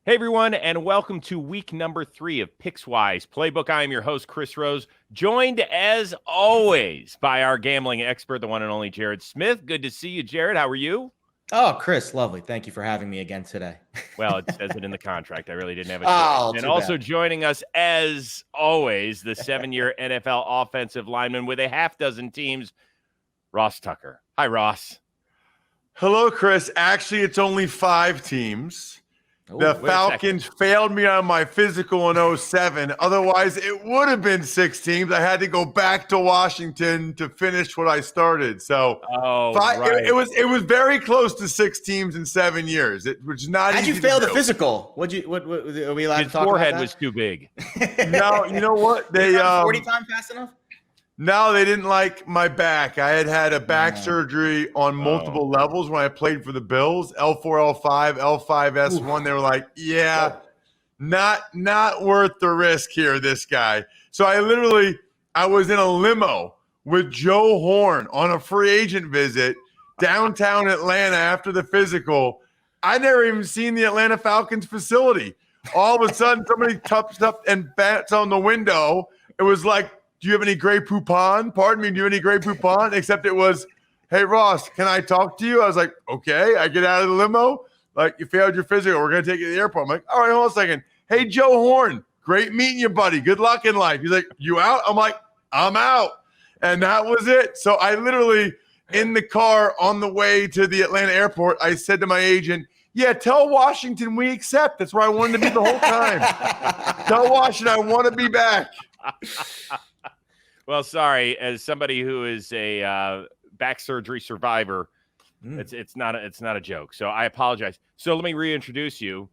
Hey, everyone, and welcome to week number 3 of Pickswise Playbook. I am your host, Chris Rose, joined, as always, by our gambling expert, the one and only Jared Smith. Good to see you, Jared. How are you? Oh, Chris, lovely. Thank you for having me again today. Well, it says it in the contract. I really didn't have a choice. And also joining us, as always, the 7-year NFL offensive lineman with a half dozen teams, Ross Tucker. Hi, Ross. Hello, Chris. Actually, it's only 5 teams. The Falcons failed me on my physical in 07. Otherwise, it would have been 6 teams. I had to go back to Washington to finish what I started. So right. it was very close to 6 teams in 7 years. It was not easy. How'd you fail the physical? What are we allowed His to talk forehead about that? was too big. No, you know what? They 40 times fast enough? No, they didn't like my back. I had a back surgery on multiple levels when I played for the Bills, L4, L5, L5S1. They were like, yeah, not worth the risk here, this guy. So I was in a limo with Joe Horn on a free agent visit downtown Atlanta after the physical. I never even seen the Atlanta Falcons facility. All of a sudden, somebody taps up and bats on the window. It was like, do you have any Grey Poupon? Pardon me, do you have any Grey Poupon? Except it was, hey, Ross, can I talk to you? I was like, okay. I get out of the limo. Like, you failed your physical. We're going to take you to the airport. I'm like, all right, hold on a second. Hey, Joe Horn, great meeting you, buddy. Good luck in life. He's like, you out? I'm like, I'm out. And that was it. So I literally, in the car on the way to the Atlanta airport, I said to my agent, yeah, tell Washington we accept. That's where I wanted to be the whole time. Tell Washington I want to be back. Well, sorry, as somebody who is a back surgery survivor, it's not a joke. So I apologize. So let me reintroduce you.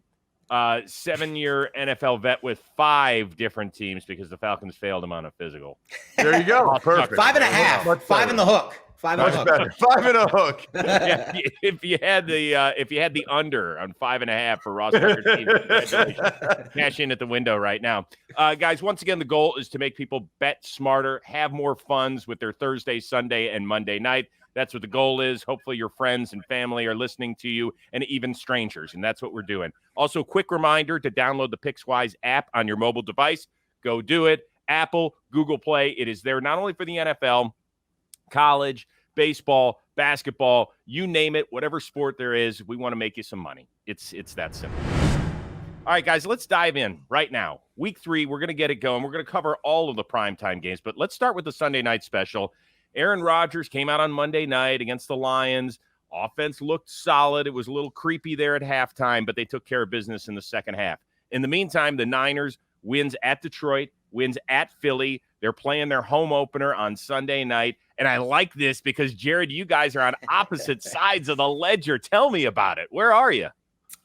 7-year NFL vet with 5 different teams because the Falcons failed him on a physical. There you go. Perfect. 5.5. 5 in the hook. 5 in the hook. Better. 5 in a hook. Yeah, if you had the under on 5.5 for Ross Tucker's team, congratulations. Cash in at the window right now. Guys, once again, the goal is to make people bet smarter, have more funds with their Thursday, Sunday, and Monday night. That's what the goal is. Hopefully your friends and family are listening to you, and even strangers, and that's what we're doing. Also, quick reminder to download the Pickswise app on your mobile device. Go do it. Apple, Google Play. It is there not only for the NFL, college, baseball, basketball, you name it, whatever sport there is, we want to make you some money. It's that simple. All right, guys, let's dive in right now. Week 3, we're going to get it going. We're going to cover all of the primetime games, but let's start with the Sunday night special. Aaron Rodgers came out on Monday night against the Lions. Offense looked solid. It was a little creepy there at halftime, but they took care of business in the second half. In the meantime, the Niners wins at Detroit, wins at Philly. They're playing their home opener on Sunday night. And I like this because, Jared, you guys are on opposite sides of the ledger. Tell me about it. Where are you?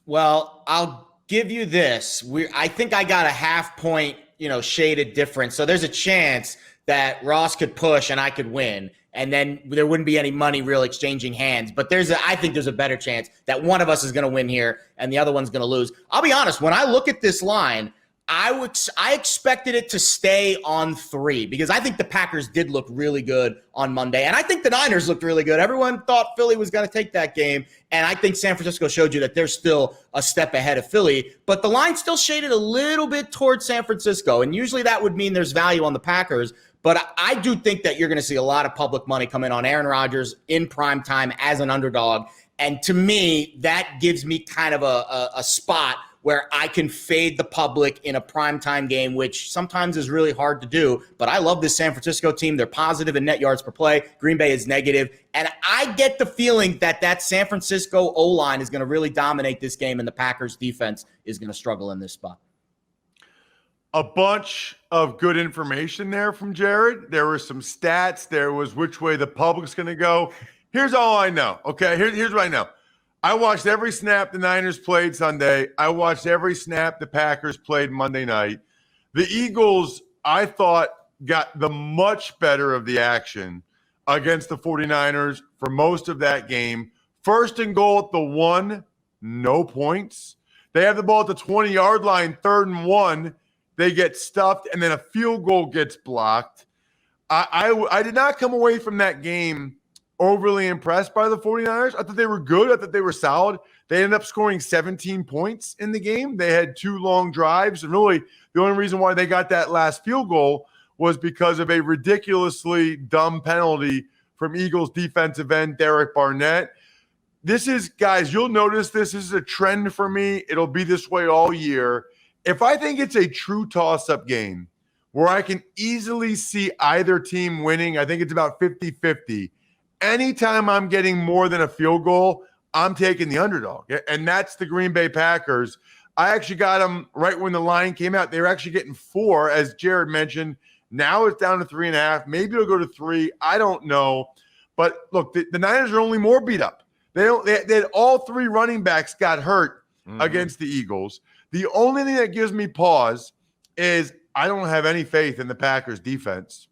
Well, I'll give you this. I think I got a half point, shaded difference. So there's a chance that Ross could push and I could win. And then there wouldn't be any money real exchanging hands. But I think there's a better chance that one of us is going to win here and the other one's going to lose. I'll be honest. When I look at this line, I expected it to stay on 3 because I think the Packers did look really good on Monday. And I think the Niners looked really good. Everyone thought Philly was going to take that game. And I think San Francisco showed you that they're still a step ahead of Philly. But the line still shaded a little bit towards San Francisco. And usually that would mean there's value on the Packers. But I do think that you're going to see a lot of public money come in on Aaron Rodgers in prime time as an underdog. And to me, that gives me kind of a spot where I can fade the public in a primetime game, which sometimes is really hard to do. But I love this San Francisco team. They're positive in net yards per play. Green Bay is negative. And I get the feeling that San Francisco O-line is going to really dominate this game, and the Packers defense is going to struggle in this spot. A bunch of good information there from Jared. There were some stats. There was which way the public's going to go. Here's all I know, okay? Here's what I know. I watched every snap the Niners played Sunday. I watched every snap the Packers played Monday night. The Eagles, I thought, got the much better of the action against the 49ers for most of that game. First and goal at the 1, no points. They have the ball at the 20-yard line, 3rd and 1. They get stuffed, and then a field goal gets blocked. I did not come away from that game overly impressed by the 49ers. I thought they were good. I thought they were solid. They ended up scoring 17 points in the game. They had 2 long drives. And really, the only reason why they got that last field goal was because of a ridiculously dumb penalty from Eagles defensive end Derek Barnett. This is, guys, you'll notice this is a trend for me. It'll be this way all year. If I think it's a true toss-up game where I can easily see either team winning, I think it's about 50-50. Anytime I'm getting more than a field goal, I'm taking the underdog, and that's the Green Bay Packers. I actually got them right when the line came out. They were actually getting 4, as Jared mentioned. Now it's down to 3.5. Maybe it'll go to 3. I don't know. But look, the Niners are only more beat up. They had all 3 running backs got hurt against the Eagles. The only thing that gives me pause is I don't have any faith in the Packers defense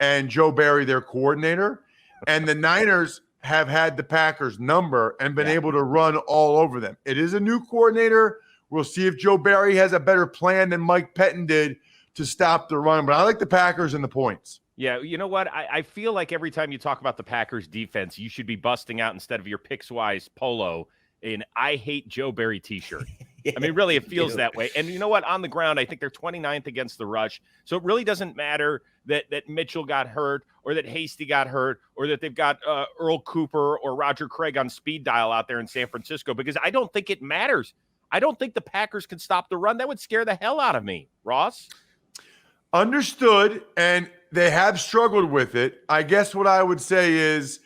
and Joe Barry, their coordinator. And the Niners have had the Packers number and been able to run all over them. It is a new coordinator. We'll see if Joe Barry has a better plan than Mike Pettin did to stop the run. But I like the Packers and the points. Yeah, you know what? I feel like every time you talk about the Packers defense, you should be busting out instead of your Pickswise polo an I hate Joe Barry t-shirt. I mean, really, it feels that way. And you know what? On the ground, I think they're 29th against the rush. So it really doesn't matter that Mitchell got hurt or that Hasty got hurt or that they've got Earl Cooper or Roger Craig on speed dial out there in San Francisco, because I don't think it matters. I don't think the Packers can stop the run. That would scare the hell out of me. Ross? Understood, and they have struggled with it. I guess what I would say is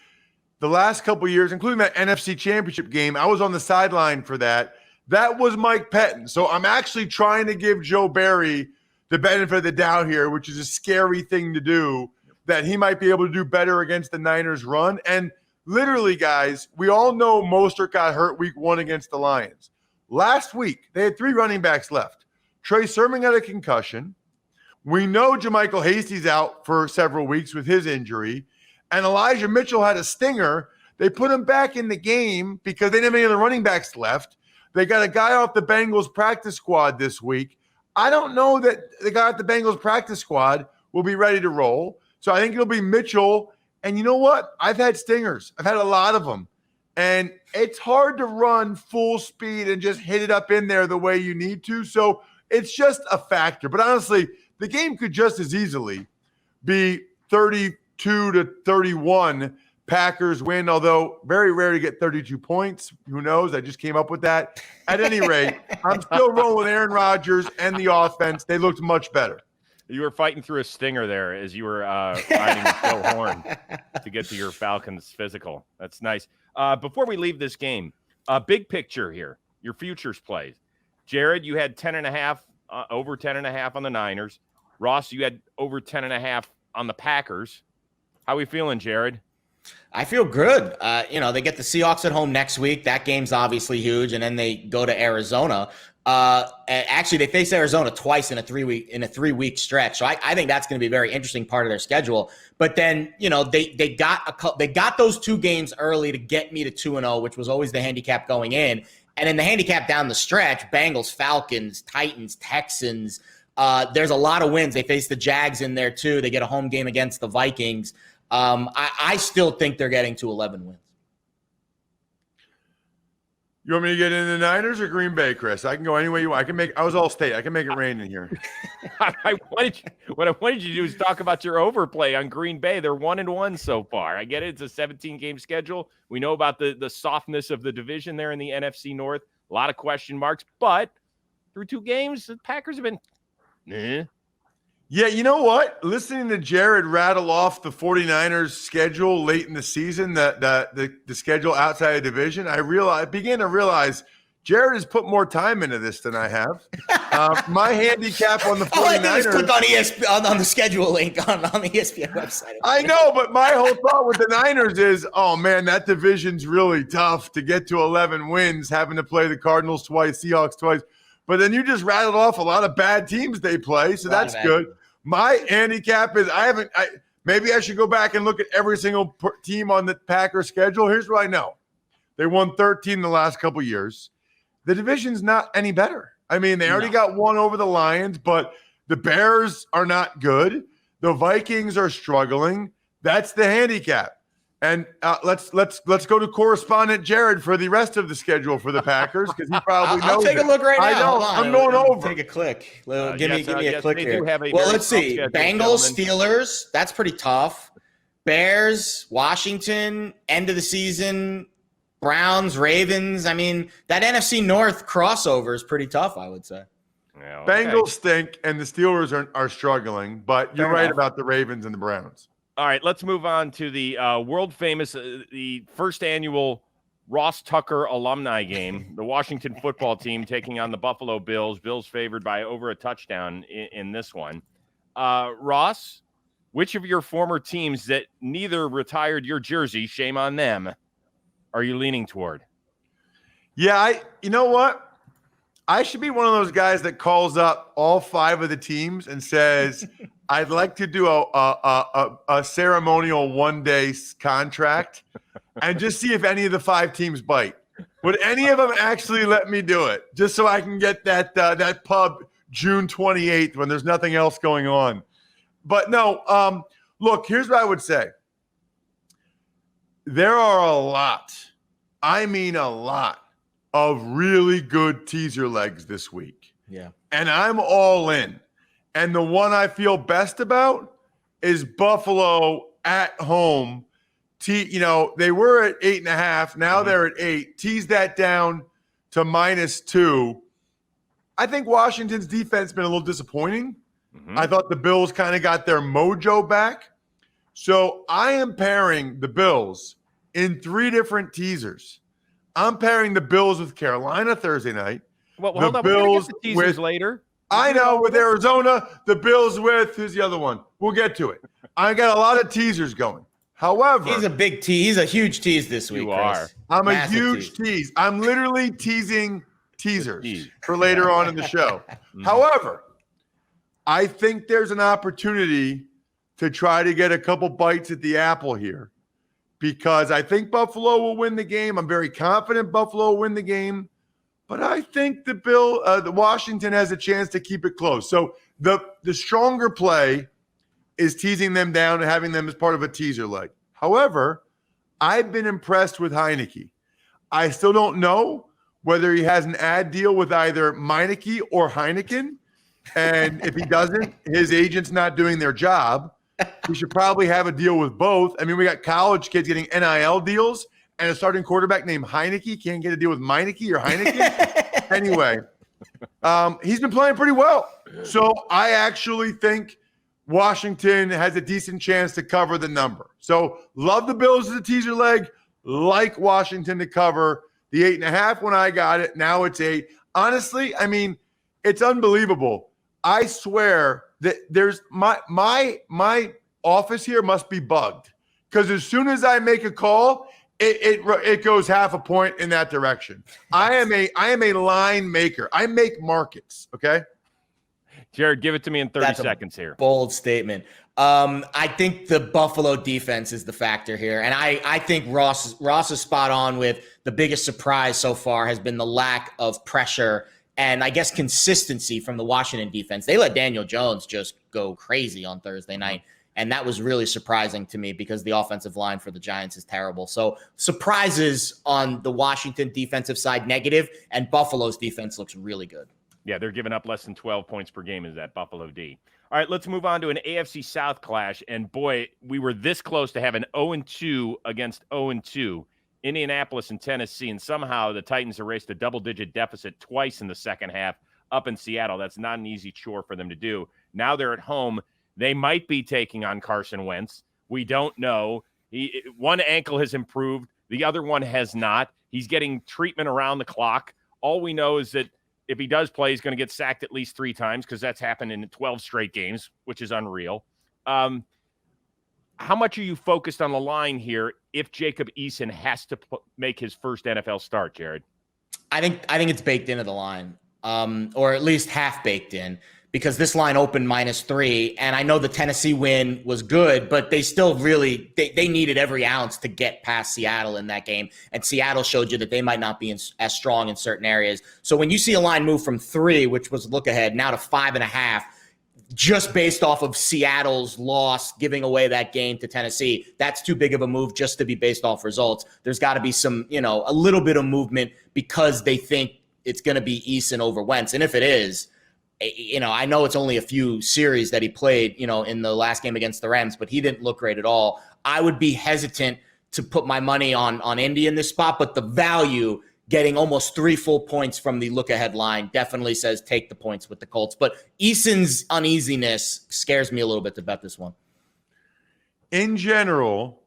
the last couple of years, including that NFC Championship game, I was on the sideline for that. That was Mike Pettin. So I'm actually trying to give Joe Barry the benefit of the doubt here, which is a scary thing to do, that he might be able to do better against the Niners run. And literally, guys, we all know Mostert got hurt week 1 against the Lions. Last week, they had 3 running backs left. Trey Sermon got a concussion. We know JaMychal Hasty's out for several weeks with his injury. And Elijah Mitchell had a stinger. They put him back in the game because they didn't have any other running backs left. They got a guy off the Bengals practice squad this week. I don't know that the guy at the Bengals practice squad will be ready to roll. So I think it'll be Mitchell. And you know what? I've had stingers. I've had a lot of them. And it's hard to run full speed and just hit it up in there the way you need to. So it's just a factor. But honestly, the game could just as easily be 32-31 Packers win, although very rare to get 32 points. Who knows? I just came up with that. At any rate, I'm still rolling with Aaron Rodgers and the offense. They looked much better. You were fighting through a stinger there as you were riding Joe Horn to get to your Falcons physical. That's nice. Before we leave this game, big picture here, your futures plays. Jared, you had 10.5, over 10.5 on the Niners. Ross, you had over 10.5 on the Packers. How are we feeling, Jared? I feel good. They get the Seahawks at home next week. That game's obviously huge, and then they go to Arizona. Actually, they face Arizona twice in a 3-week stretch. So I think that's going to be a very interesting part of their schedule. But then, they got those 2 games early to get me to 2-0, which was always the handicap going in. And then the handicap down the stretch: Bengals, Falcons, Titans, Texans. There's a lot of wins. They face the Jags in there too. They get a home game against the Vikings. I still think they're getting to 11 wins. You want me to get into the Niners or Green Bay, Chris? I can go any way you want. I was all state. I can make it rain in here. What I wanted you to do is talk about your overplay on Green Bay. They're 1-1 so far. I get it. It's a 17-game schedule. We know about the softness of the division there in the NFC North. A lot of question marks, but through 2 games, the Packers have been Yeah, you know what? Listening to Jared rattle off the 49ers schedule late in the season, the schedule outside of division, I began to realize Jared has put more time into this than I have. My handicap on the 49ers. All I did is click on ESPN on the schedule link on the ESPN website. I know, but my whole thought with the Niners is, oh man, that division's really tough to get to 11 wins, having to play the Cardinals twice, Seahawks twice. But then you just rattled off a lot of bad teams they play, so that's good. My handicap is maybe I should go back and look at every single team on the Packers schedule. Here's what I know. They won 13 the last couple years. The division's not any better. I mean, they already got one over the Lions, but the Bears are not good. The Vikings are struggling. That's the handicap. And let's go to correspondent Jared for the rest of the schedule for the Packers because he probably knows. I'll take a look right now. I know. I'm going over. Take a click. Give me a click they here. Do have a Well, let's see. schedule, Bengals, gentlemen. Steelers. That's pretty tough. Bears, Washington. End of the season. Browns, Ravens. I mean, that NFC North crossover is pretty tough, I would say. Yeah, okay. Bengals stink, and the Steelers are struggling. But you're right about the Ravens and the Browns. All right, let's move on to the world famous, the first annual Ross Tucker alumni game. The Washington football team taking on the Buffalo Bills. Bills favored by over a touchdown in this one. Ross, which of your former teams that neither retired your jersey, shame on them, are you leaning toward? Yeah, you know what? I should be one of those guys that calls up all 5 of the teams and says, I'd like to do a ceremonial 1-day contract and just see if any of the 5 teams bite. Would any of them actually let me do it? Just so I can get that pub June 28th when there's nothing else going on. But no, look, here's what I would say. There are a lot, I mean a lot, of really good teaser legs this week. Yeah. And I'm all in. And the one I feel best about is Buffalo at home. They were at 8.5. Now they're at 8. Tease that down to -2. I think Washington's defense has been a little disappointing. I thought the Bills kind of got their mojo back. So I am pairing the Bills in 3 different teasers. I'm pairing the Bills with Carolina Thursday night. Well, hold on. We're going to get the teasers later. I know, with Arizona, the Bills with, who's the other one? We'll get to it. I got a lot of teasers going. However, he's a big tease. He's a huge tease this week. You are. I'm a huge tease. I'm literally teasing teasers for later on in the show. However, I think there's an opportunity to try to get a couple bites at the apple here because I think Buffalo will win the game. I'm very confident Buffalo will win the game. But I think the Washington has a chance to keep it close. So the stronger play is teasing them down and having them as part of a teaser leg. However, I've been impressed with Heineke. I still don't know whether he has an ad deal with either Meineke or Heineken. And if he doesn't, his agent's not doing their job. We should probably have a deal with both. I mean, we got college kids getting NIL deals. And a starting quarterback named Heineke can't get a deal with Meineke or Heineken. Anyway, he's been playing pretty well. So I actually think Washington has a decent chance to cover the number. So love the Bills as a teaser leg, like Washington to cover the 8.5 when I got it. Now it's 8. Honestly, I mean, it's unbelievable. I swear that there's my office here must be bugged because as soon as I make a call, it goes half a point in that direction. I am a line maker. I make markets. Okay. Jared, give it to me in 30 seconds here. Bold statement. I think the Buffalo defense is the factor here. And I think Ross is spot on with the biggest surprise so far has been the lack of pressure and I guess consistency from the Washington defense. They let Daniel Jones just go crazy on Thursday night. And that was really surprising to me because the offensive line for the Giants is terrible. So surprises on the Washington defensive side, negative, and Buffalo's defense looks really good. Yeah, they're giving up less than 12 points per game is that Buffalo D. All right, let's move on to an AFC South clash. And boy, we were this close to having 0-2 against 0-2, Indianapolis and Tennessee. And somehow the Titans erased a double-digit deficit twice in the second half up in Seattle. That's not an easy chore for them to do. Now they're at home. They might be taking on Carson Wentz. We don't know. One ankle has improved. The other one has not. He's getting treatment around the clock. All we know is that if he does play, he's going to get sacked at least 3 times because that's happened in 12 straight games, which is unreal. How much are you focused on the line here if Jacob Eason has to make his first NFL start, Jared? I think it's baked into the line, or at least half baked in. Because this line opened -3, and I know the Tennessee win was good, but they still really they needed every ounce to get past Seattle in that game, and Seattle showed you that they might not be as strong in certain areas. So when you see a line move from 3, which was look ahead, now to 5.5, just based off of Seattle's loss, giving away that game to Tennessee. That's too big of a move just to be based off results. There's got to be some, a little bit of movement because they think it's going to be Eason over Wentz. And if it is, I know it's only a few series that he played, in the last game against the Rams, but he didn't look great at all. I would be hesitant to put my money on Indy in this spot, but the value getting almost 3 full points from the look-ahead line definitely says take the points with the Colts. But Eason's uneasiness scares me a little bit to bet this one. In general,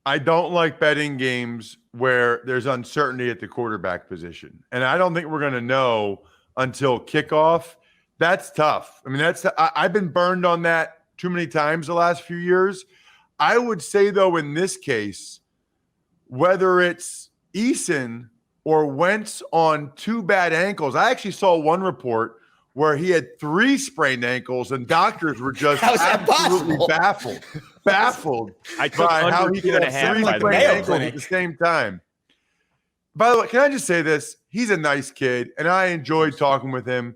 I don't like betting games where there's uncertainty at the quarterback position. And I don't think we're going to know until kickoff. That's tough. I mean, I've been burned on that too many times the last few years. I would say, though, in this case, whether it's Eason or Wentz on 2 bad ankles. I actually saw one report where he had 3 sprained ankles, and doctors were just absolutely baffled I took by how he could have 3 sprained ankles at the same time. By the way, can I just say this? He's a nice kid, and I enjoyed talking with him.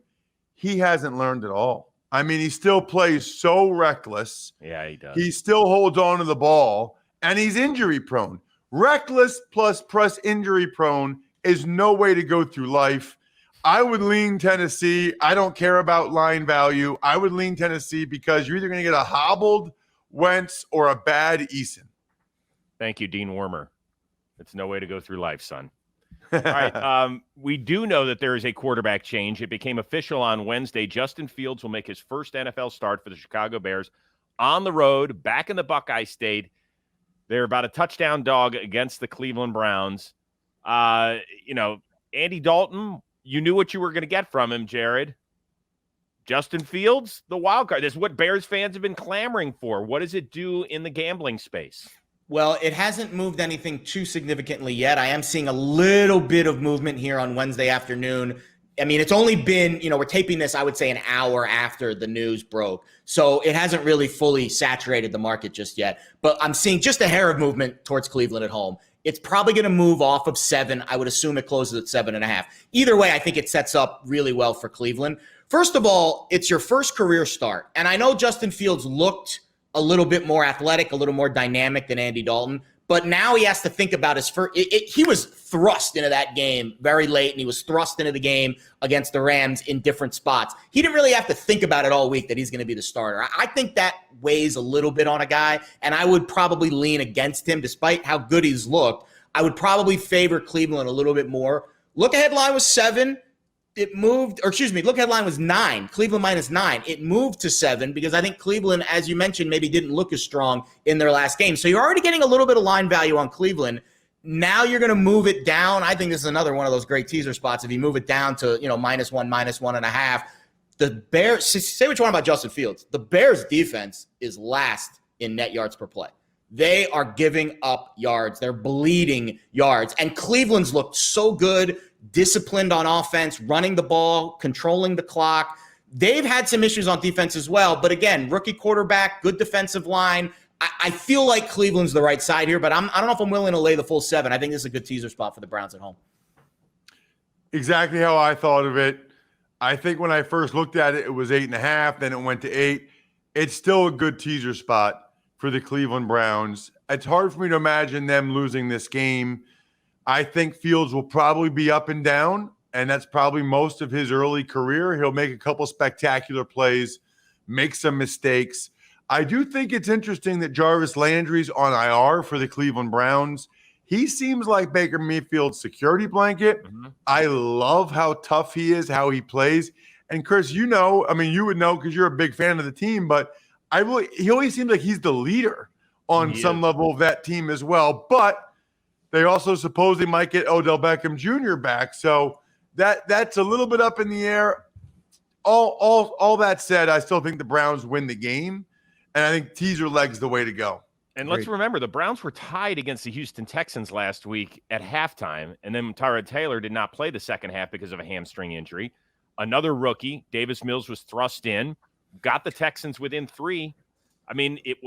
He hasn't learned at all. I mean, he still plays so reckless. Yeah, he does. He still holds on to the ball, and he's injury prone. Reckless plus injury prone is no way to go through life. I would lean Tennessee. I don't care about line value. I would lean Tennessee because you're either going to get a hobbled Wentz or a bad Eason. Thank you, Dean Wormer. It's no way to go through life, son. All right. We do know that there is a quarterback change. It became official on Wednesday. Justin Fields will make his first NFL start for the Chicago Bears on the road, back in the Buckeye State. They're about a touchdown dog against the Cleveland Browns. Andy Dalton, you knew what you were going to get from him, Jared. Justin Fields, the wild card. This is what Bears fans have been clamoring for. What does it do in the gambling space? Well, it hasn't moved anything too significantly yet. I am seeing a little bit of movement here on Wednesday afternoon. I mean, it's only been, we're taping this, I would say, an hour after the news broke. So it hasn't really fully saturated the market just yet. But I'm seeing just a hair of movement towards Cleveland at home. It's probably going to move off of 7. I would assume it closes at 7.5. Either way, I think it sets up really well for Cleveland. First of all, it's your first career start. And I know Justin Fields looked a little bit more athletic, a little more dynamic than Andy Dalton. But now he has to think about his first. He was thrust into that game very late, and he was thrust into the game against the Rams in different spots. He didn't really have to think about it all week that he's going to be the starter. I think that weighs a little bit on a guy, and I would probably lean against him despite how good he's looked. I would probably favor Cleveland a little bit more. Look-ahead line was 7. Look-ahead line was 9. Cleveland -9. It moved to 7 because I think Cleveland, as you mentioned, maybe didn't look as strong in their last game. So you're already getting a little bit of line value on Cleveland. Now you're going to move it down. I think this is another one of those great teaser spots. If you move it down to, -1, -1.5, the Bears, say what you want about Justin Fields. The Bears defense is last in net yards per play. They are giving up yards. They're bleeding yards. And Cleveland's looked so good, disciplined on offense, running the ball, controlling the clock. They've had some issues on defense as well. But again, rookie quarterback, good defensive line. I feel like Cleveland's the right side here, but I don't know if I'm willing to lay the full 7. I think this is a good teaser spot for the Browns at home. Exactly how I thought of it. I think when I first looked at it, it was 8.5. Then it went to 8. It's still a good teaser spot for the Cleveland Browns. It's hard for me to imagine them losing this game. I think Fields will probably be up and down, and that's probably most of his early career. He'll make a couple spectacular plays, make some mistakes. I do think it's interesting that Jarvis Landry's on IR for the Cleveland Browns. He seems like Baker Mayfield's security blanket. Mm-hmm. I love how tough he is, how he plays. And Chris, you would know because you're a big fan of the team, but he always seems like he's the leader on some level of that team as well. But they also supposedly might get Odell Beckham Jr. back. So that's a little bit up in the air. All that said, I still think the Browns win the game. And I think teaser leg's the way to go. And let's remember, the Browns were tied against the Houston Texans last week at halftime. And then Tyrod Taylor did not play the second half because of a hamstring injury. Another rookie, Davis Mills, was thrust in, got the Texans within 3. I mean, it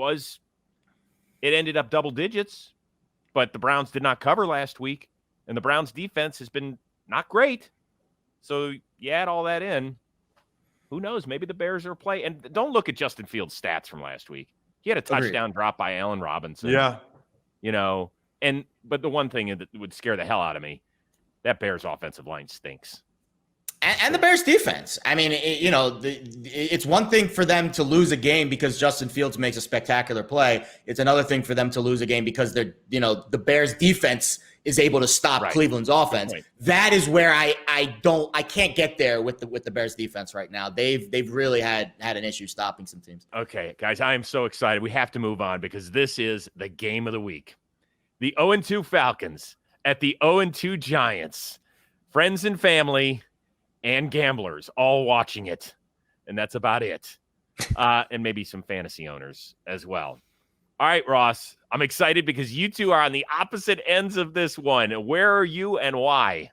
ended up double digits, but the Browns did not cover last week. And the Browns defense has been not great. So you add all that in. who knows? Maybe the Bears are play. And don't look at Justin Fields' stats from last week. He had a touchdown drop by Allen Robinson. Yeah. But the one thing that would scare the hell out of me, that Bears offensive line stinks. And the Bears defense. I mean, it's one thing for them to lose a game because Justin Fields makes a spectacular play. It's another thing for them to lose a game because the Bears defense is able to stop Cleveland's offense. That is where I can't get there with the Bears defense right now. They've really had an issue stopping some teams. Okay, guys, I am so excited. We have to move on because this is the game of the week. The 0-2 Falcons at the 0-2 Giants. Friends and family and gamblers all watching it. And that's about it. And maybe some fantasy owners as well. All right, Ross, I'm excited because you two are on the opposite ends of this one. Where are you and why?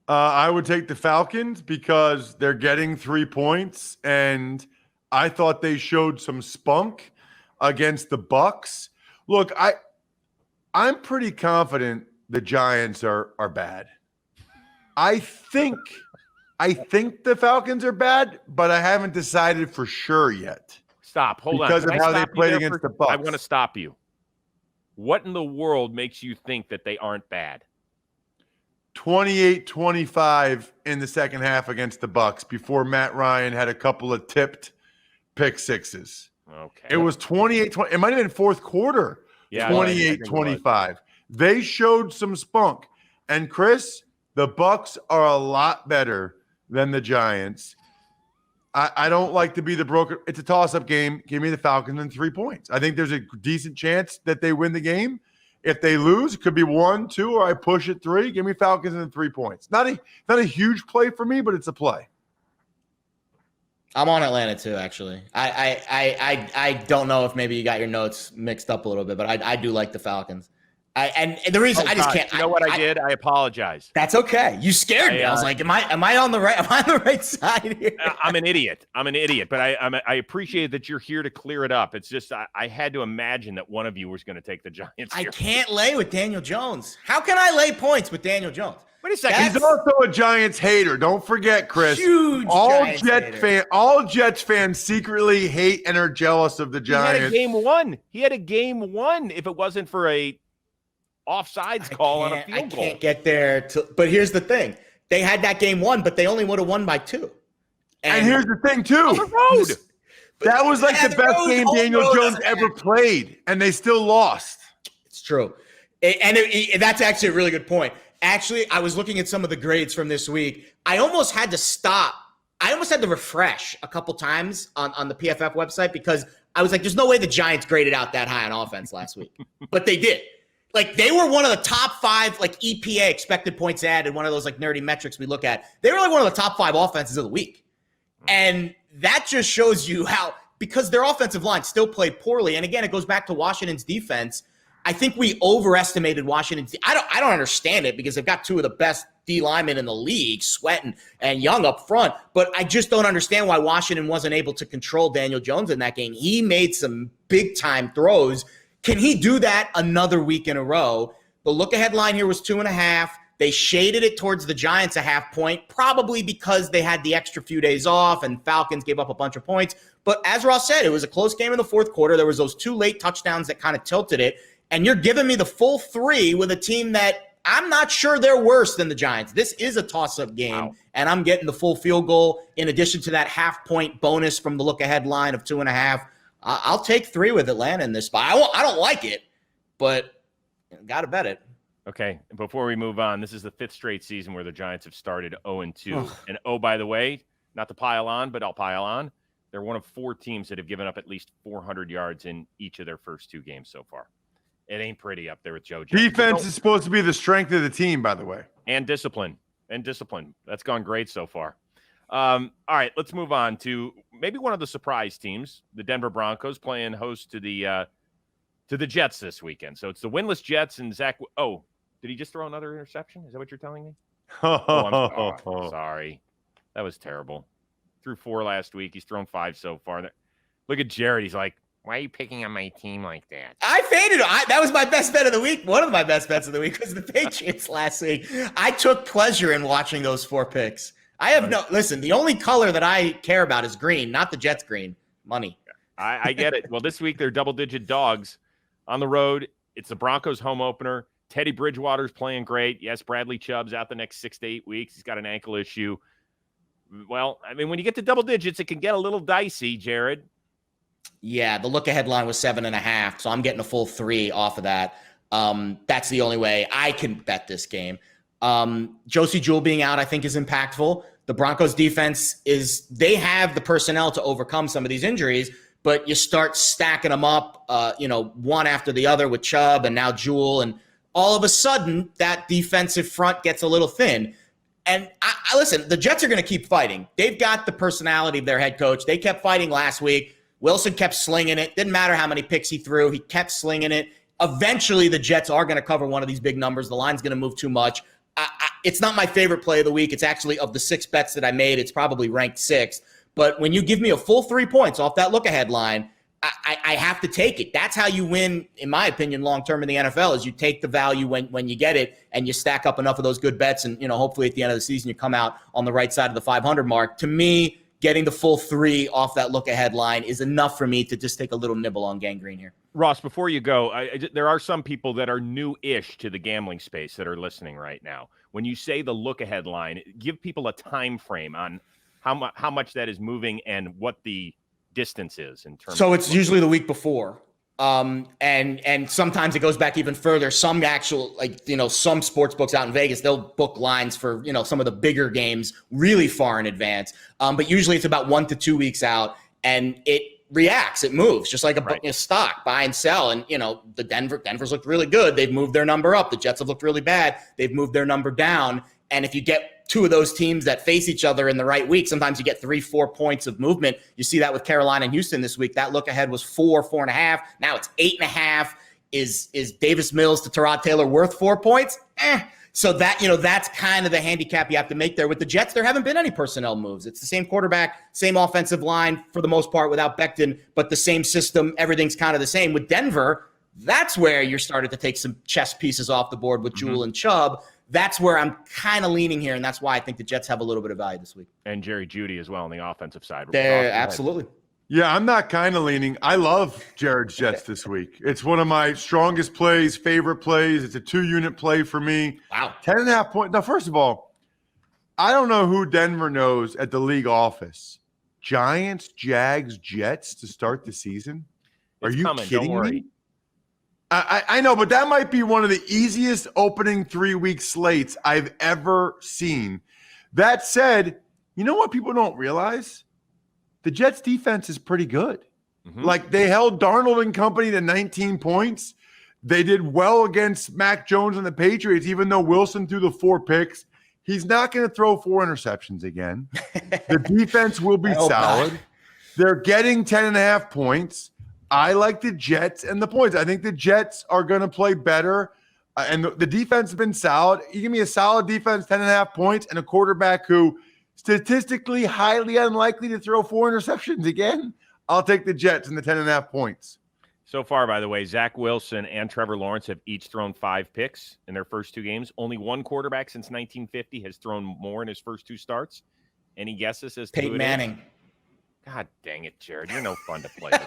I would take the Falcons because they're getting 3 points, and I thought they showed some spunk against the Bucs. Look, I'm pretty confident the Giants are bad. I think the Falcons are bad, but I haven't decided for sure yet. Stop. Hold on. Because of how they played against the Bucs. I want to stop you. What in the world makes you think that they aren't bad? 28-25 in the second half against the Bucs before Matt Ryan had a couple of tipped pick sixes. Okay. It was 28-20. It might have been fourth quarter. Yeah, 28-25. They showed some spunk. And Chris, the Bucs are a lot better than the Giants. I don't like to be the broker. It's a toss-up game. Give me the Falcons and 3 points. I think there's a decent chance that they win the game. If they lose, it could be 1, 2, or I push it 3. Give me Falcons and 3 points. Not a huge play for me, but it's a play. I'm on Atlanta too, actually. I don't know if maybe you got your notes mixed up a little bit, but I do like the Falcons. And the reason I just can't. You know what I did? I apologize. That's okay. You scared me. I was like, am I on the right? Am I on the right side here? I'm an idiot. But I appreciate that you're here to clear it up. It's just I had to imagine that one of you was going to take the Giants. I can't lay with Daniel Jones. How can I lay points with Daniel Jones? Wait a second. He's also a Giants hater. Don't forget, Chris. Huge all Jets fans secretly hate and are jealous of the Giants. He had a game one. If it wasn't for a offsides call on a field goal. I can't get there. But here's the thing. They had that game won, but they only would have won by 2. And here's the thing, too. On the road. That was like the best game Daniel Jones ever played, and they still lost. It's true. And that's actually a really good point. Actually, I was looking at some of the grades from this week. I almost had to stop. I almost had to refresh a couple times on the PFF website because I was like, there's no way the Giants graded out that high on offense last week. But they did. Like, they were one of the top 5, like, EPA, expected points added, one of those, like, nerdy metrics we look at. They were like one of the top 5 offenses of the week. And that just shows you how, because their offensive line still played poorly. And again, it goes back to Washington's defense. I think we overestimated Washington's. I don't understand it because they've got 2 of the best D linemen in the league, Sweat and Young up front. But I just don't understand why Washington wasn't able to control Daniel Jones in that game. He made some big-time throws. Can he do that another week in a row? The look-ahead line here was 2.5. They shaded it towards the Giants a half point, probably because they had the extra few days off and Falcons gave up a bunch of points. But as Ross said, it was a close game in the fourth quarter. There was those 2 late touchdowns that kind of tilted it. And you're giving me the full 3 with a team that I'm not sure they're worse than the Giants. This is a toss-up game, and I'm getting the full field goal in addition to that half-point bonus from the look-ahead line of 2.5. I'll take 3 with Atlanta in this spot. I don't like it, but got to bet it. Okay, before we move on, this is the 5th straight season where the Giants have started 0-2. And by the way, not to pile on, but I'll pile on. They're one of 4 teams that have given up at least 400 yards in each of their first 2 games so far. It ain't pretty up there with Joe Judge. Defense is supposed to be the strength of the team, by the way. And discipline. That's gone great so far. All right, let's move on to maybe one of the surprise teams, the Denver Broncos, playing host to the Jets this weekend. So it's the winless Jets and Zach. Oh, did he just throw another interception? Is that what you're telling me? I'm sorry. That was terrible. Threw 4 last week. He's thrown 5 so far. Look at Jared. He's like, why are you picking on my team like that? I faded. That was my best bet of the week. One of my best bets of the week was the Patriots last week. I took pleasure in watching those 4 picks. I have listen, the only color that I care about is green, not the Jets green. Money. I get it. Well, this week they're double-digit dogs on the road. It's the Broncos home opener. Teddy Bridgewater's playing great. Yes, Bradley Chubb's out the next 6 to 8 weeks. He's got an ankle issue. Well, I mean, when you get to double digits, it can get a little dicey, Jared. Yeah, the look-ahead line was 7.5, so I'm getting a full 3 off of that. That's the only way I can bet this game. Josie Jewell being out, I think, is impactful. The Broncos defense they have the personnel to overcome some of these injuries, but you start stacking them up, one after the other with Chubb and now Jewell, and all of a sudden that defensive front gets a little thin. And I listen, the Jets are going to keep fighting. They've got the personality of their head coach. They kept fighting last week. Wilson kept slinging it. Didn't matter how many picks he threw. He kept slinging it. Eventually, the Jets are going to cover one of these big numbers. The line's going to move too much. It's not my favorite play of the week. It's actually, of the 6 bets that I made, it's probably ranked 6th. But when you give me a full 3 points off that look-ahead line, I have to take it. That's how you win, in my opinion, long-term in the NFL, is you take the value when you get it and you stack up enough of those good bets, and hopefully at the end of the season you come out on the right side of the 500 mark. To me, getting the full 3 off that look-ahead line is enough for me to just take a little nibble on gangrene here. Ross, before you go, there are some people that are new-ish to the gambling space that are listening right now. When you say the look-ahead line, give people a time frame on how much that is moving and what the distance is in terms. So it's usually the week before, and sometimes it goes back even further. Some some sports books out in Vegas, they'll book lines for some of the bigger games really far in advance. But usually it's about 1 to 2 weeks out, and it reacts, it moves just like a stock, buy and sell. And the Denver's looked really good. They've moved their number up. The Jets have looked really bad. They've moved their number down. And if you get 2 of those teams that face each other in the right week, sometimes you get 3-4 points of movement. You see that with Carolina and Houston this week. That look ahead was 4.5. Now it's 8.5. Is Davis Mills to Tyrod Taylor worth 4 points? So that's kind of the handicap you have to make there. With the Jets, there haven't been any personnel moves. It's the same quarterback, same offensive line for the most part without Becton, but the same system. Everything's kind of the same. With Denver, that's where you're starting to take some chess pieces off the board with Jewell and Chubb. That's where I'm kind of leaning here, and that's why I think the Jets have a little bit of value this week. And Jerry Jeudy as well on the offensive side. Absolutely. Yeah, I'm not kind of leaning. I love Jared's Jets this week. It's one of my strongest plays, favorite plays. It's a 2-unit play for me. Wow. 10.5 points. Now, first of all, I don't know who Denver knows at the league office. Giants, Jags, Jets to start the season? Are you kidding me? I know, but that might be one of the easiest opening 3-week slates I've ever seen. That said, you know what people don't realize? The Jets defense is pretty good. Like, they held Darnold and company to 19 points. They did well against Mac Jones and the Patriots, even though Wilson threw the 4 picks. He's not going to throw 4 interceptions again. The defense will be solid. They're getting 10.5 points. I like the Jets and the points. I think the Jets are going to play better, and the defense has been solid. You give me a solid defense, 10.5 points, and a quarterback who statistically highly unlikely to throw 4 interceptions again. I'll take the Jets and the 10.5 points. So far, by the way, Zach Wilson and Trevor Lawrence have each thrown 5 picks in their first 2 games. Only one quarterback since 1950 has thrown more in his first 2 starts. Any guesses as to Peyton Manning? God dang it, Jared. You're no fun to play with.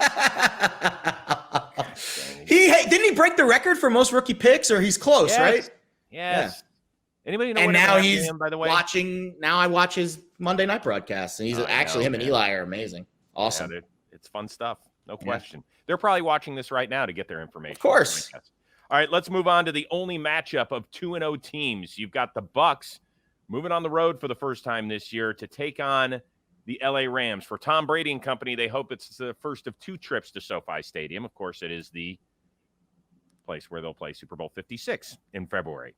Didn't he break the record for most rookie picks, or he's close, right? Yes. Yeah. Anybody know? And now he's by the way, watching. Now I watch his Monday night broadcasts, and him and Eli are amazing. Awesome. Yeah, it's fun stuff. No question. Yeah. They're probably watching this right now to get their information. Of course. All right, let's move on to the only matchup of 2-0 teams. You've got the Bucs moving on the road for the first time this year to take on the LA Rams. For Tom Brady and company, they hope it's the first of 2 trips to SoFi Stadium. Of course, it is the place where they'll play Super Bowl 56 in February.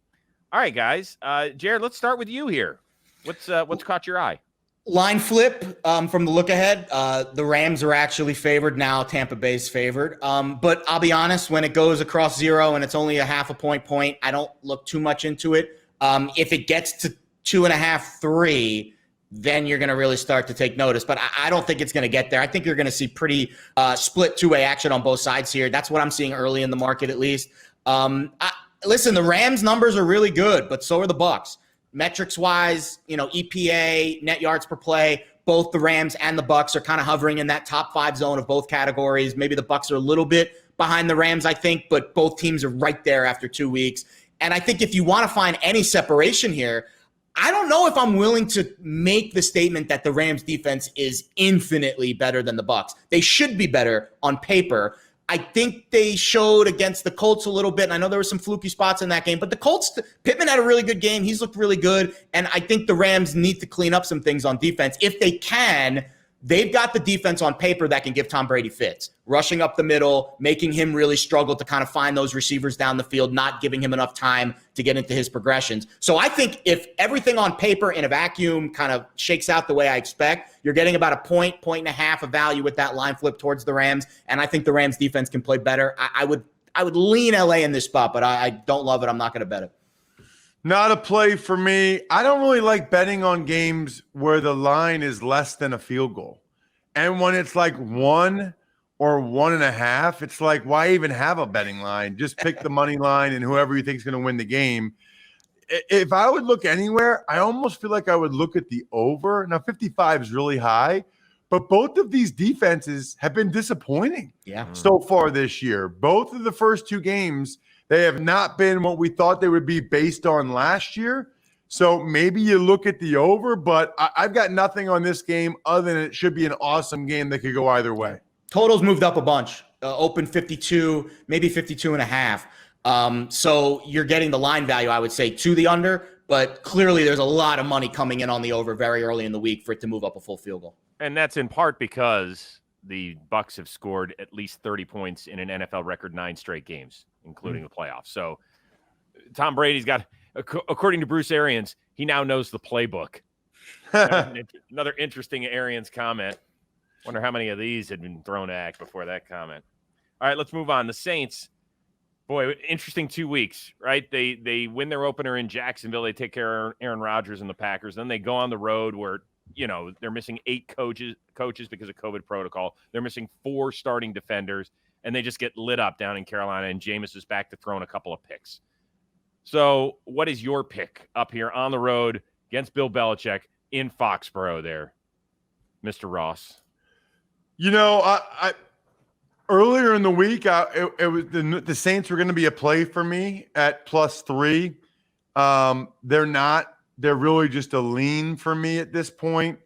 All right, guys. Jared, let's start with you here. What's caught your eye? Line flip from the look ahead. The Rams are actually favored now. Tampa Bay's favored. But I'll be honest, when it goes across 0 and it's only a half a point, I don't look too much into it. If it gets to 2.5, 3, then you're going to really start to take notice. But I don't think it's going to get there. I think you're going to see pretty split 2-way action on both sides here. That's what I'm seeing early in the market, at least. Listen, the Rams numbers are really good, but so are the Bucs. metrics wise, EPA, net yards per play, both the Rams and the Bucs are kind of hovering in that top 5 zone of both categories. Maybe the Bucs are a little bit behind the Rams, I think, but both teams are right there after 2 weeks. And I think if you want to find any separation here, I don't know if I'm willing to make the statement that the Rams defense is infinitely better than the Bucs. They should be better on paper. I think they showed against the Colts a little bit, and I know there were some fluky spots in that game, but the Colts, Pittman had a really good game. He's looked really good, and I think the Rams need to clean up some things on defense. If they can, they've got the defense on paper that can give Tom Brady fits. Rushing up the middle, making him really struggle to kind of find those receivers down the field, not giving him enough time to get into his progressions. So I think if everything on paper in a vacuum kind of shakes out the way I expect, you're getting about a point and a half of value with that line flip towards the Rams. And I think the Rams defense can play better. I would lean LA in this spot, but I don't love it. I'm not going to bet it. Not a play for me. I don't really like betting on games where the line is less than a field goal. And when it's like 1 or 1.5, it's like, why even have a betting line? Just pick the money line and whoever you think is going to win the game. If I would look anywhere, I almost feel like I would look at the over. Now, 55 is really high, but both of these defenses have been disappointing so far this year. Both of the first 2 games, they have not been what we thought they would be based on last year. So maybe you look at the over, but I've got nothing on this game other than it should be an awesome game that could go either way. Totals moved up a bunch. Open 52, maybe 52.5. So you're getting the line value, I would say, to the under, but clearly there's a lot of money coming in on the over very early in the week for it to move up a full field goal. And that's in part because the Bucs have scored at least 30 points in an NFL record 9 straight games, including the playoffs. So Tom Brady's got, according to Bruce Arians, he now knows the playbook. Another interesting Arians comment. Wonder how many of these had been thrown to act before that comment. All right, let's move on. The Saints, boy, interesting 2 weeks, right? They win their opener in Jacksonville. They take care of Aaron Rodgers and the Packers. Then they go on the road where, they're missing 8 coaches because of COVID protocol. They're missing 4 starting defenders, and they just get lit up down in Carolina, and Jameis is back to throwing a couple of picks. So what is your pick up here on the road against Bill Belichick in Foxborough there, Mr. Ross? I earlier in the week, it was the Saints were going to be a play for me at +3. They're not. They're really just a lean for me at this point.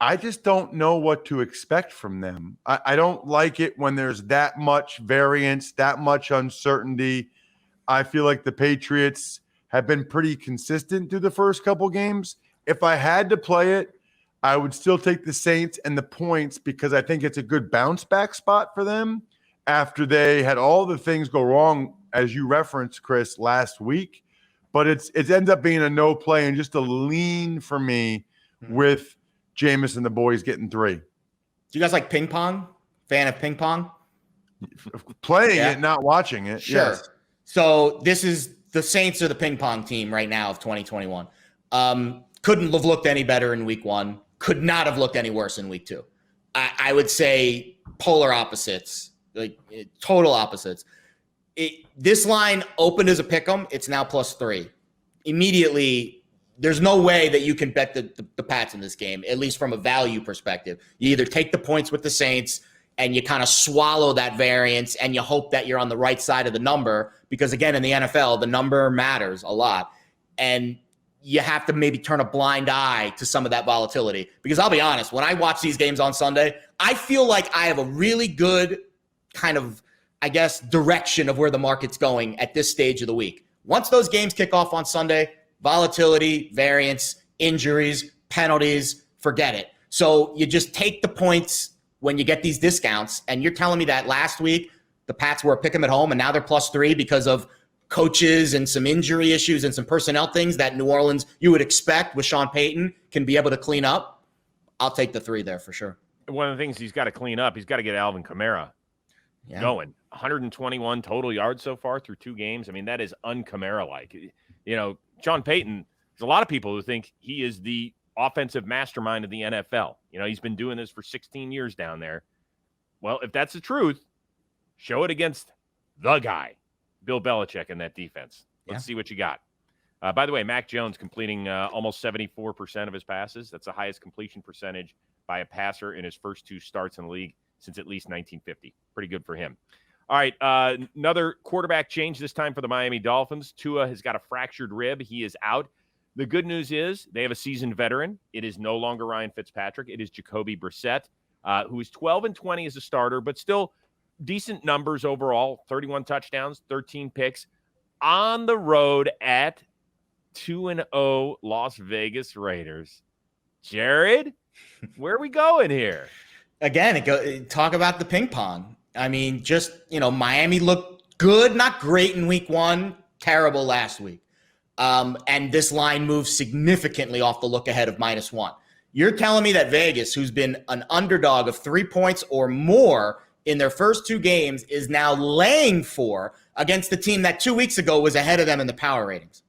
I just don't know what to expect from them. I don't like it when there's that much variance, that much uncertainty. I feel like the Patriots have been pretty consistent through the first couple games. If I had to play it, I would still take the Saints and the points because I think it's a good bounce back spot for them after they had all the things go wrong, as you referenced, Chris, last week. But it ends up being a no play and just a lean for me with Jameis and the boys getting 3. Do you guys like ping pong? Fan of ping pong? Playing it, not watching it. Sure. Yes. So this is the Saints are the ping pong team right now of 2021. Couldn't have looked any better in week 1. Could not have looked any worse in week 2. I would say polar opposites, like total opposites. This line opened as a pick'em. It's now +3. Immediately, there's no way that you can bet the Pats in this game, at least from a value perspective. You either take the points with the Saints and you kind of swallow that variance and you hope that you're on the right side of the number because, again, in the NFL, the number matters a lot. And you have to maybe turn a blind eye to some of that volatility. Because I'll be honest, when I watch these games on Sunday, I feel like I have a really good kind of, direction of where the market's going at this stage of the week. Once those games kick off on Sunday, volatility, variance, injuries, penalties, forget it. So you just take the points when you get these discounts. And you're telling me that last week the Pats were a pick 'em at home and now they're +3 because of coaches and some injury issues and some personnel things that New Orleans, you would expect with Sean Payton, can be able to clean up. I'll take the 3 there for sure. One of the things he's got to clean up, he's got to get Alvin Kamara going. 121 total yards so far through 2 games. I mean, that is un-Kamara-like. Sean Payton, there's a lot of people who think he is the offensive mastermind of the NFL. He's been doing this for 16 years down there. Well, if that's the truth, show it against the guy, Bill Belichick, in that defense. Let's see what you got. By the way, Mac Jones completing almost 74% of his passes. That's the highest completion percentage by a passer in his first 2 starts in the league since at least 1950. Pretty good for him. All right, another quarterback change this time for the Miami Dolphins. Tua has got a fractured rib. He is out. The good news is they have a seasoned veteran. It is no longer Ryan Fitzpatrick. It is Jacoby Brissett, who is 12-20 as a starter, but still decent numbers overall, 31 touchdowns, 13 picks, on the road at 2-0 Las Vegas Raiders. Jared, where are we going here? Again, talk about the ping pong. I mean, just, Miami looked good, not great in week 1, terrible last week. And this line moves significantly off the look ahead of -1. You're telling me that Vegas, who's been an underdog of 3 points or more in their first 2 games, is now laying 4 against the team that 2 weeks ago was ahead of them in the power ratings.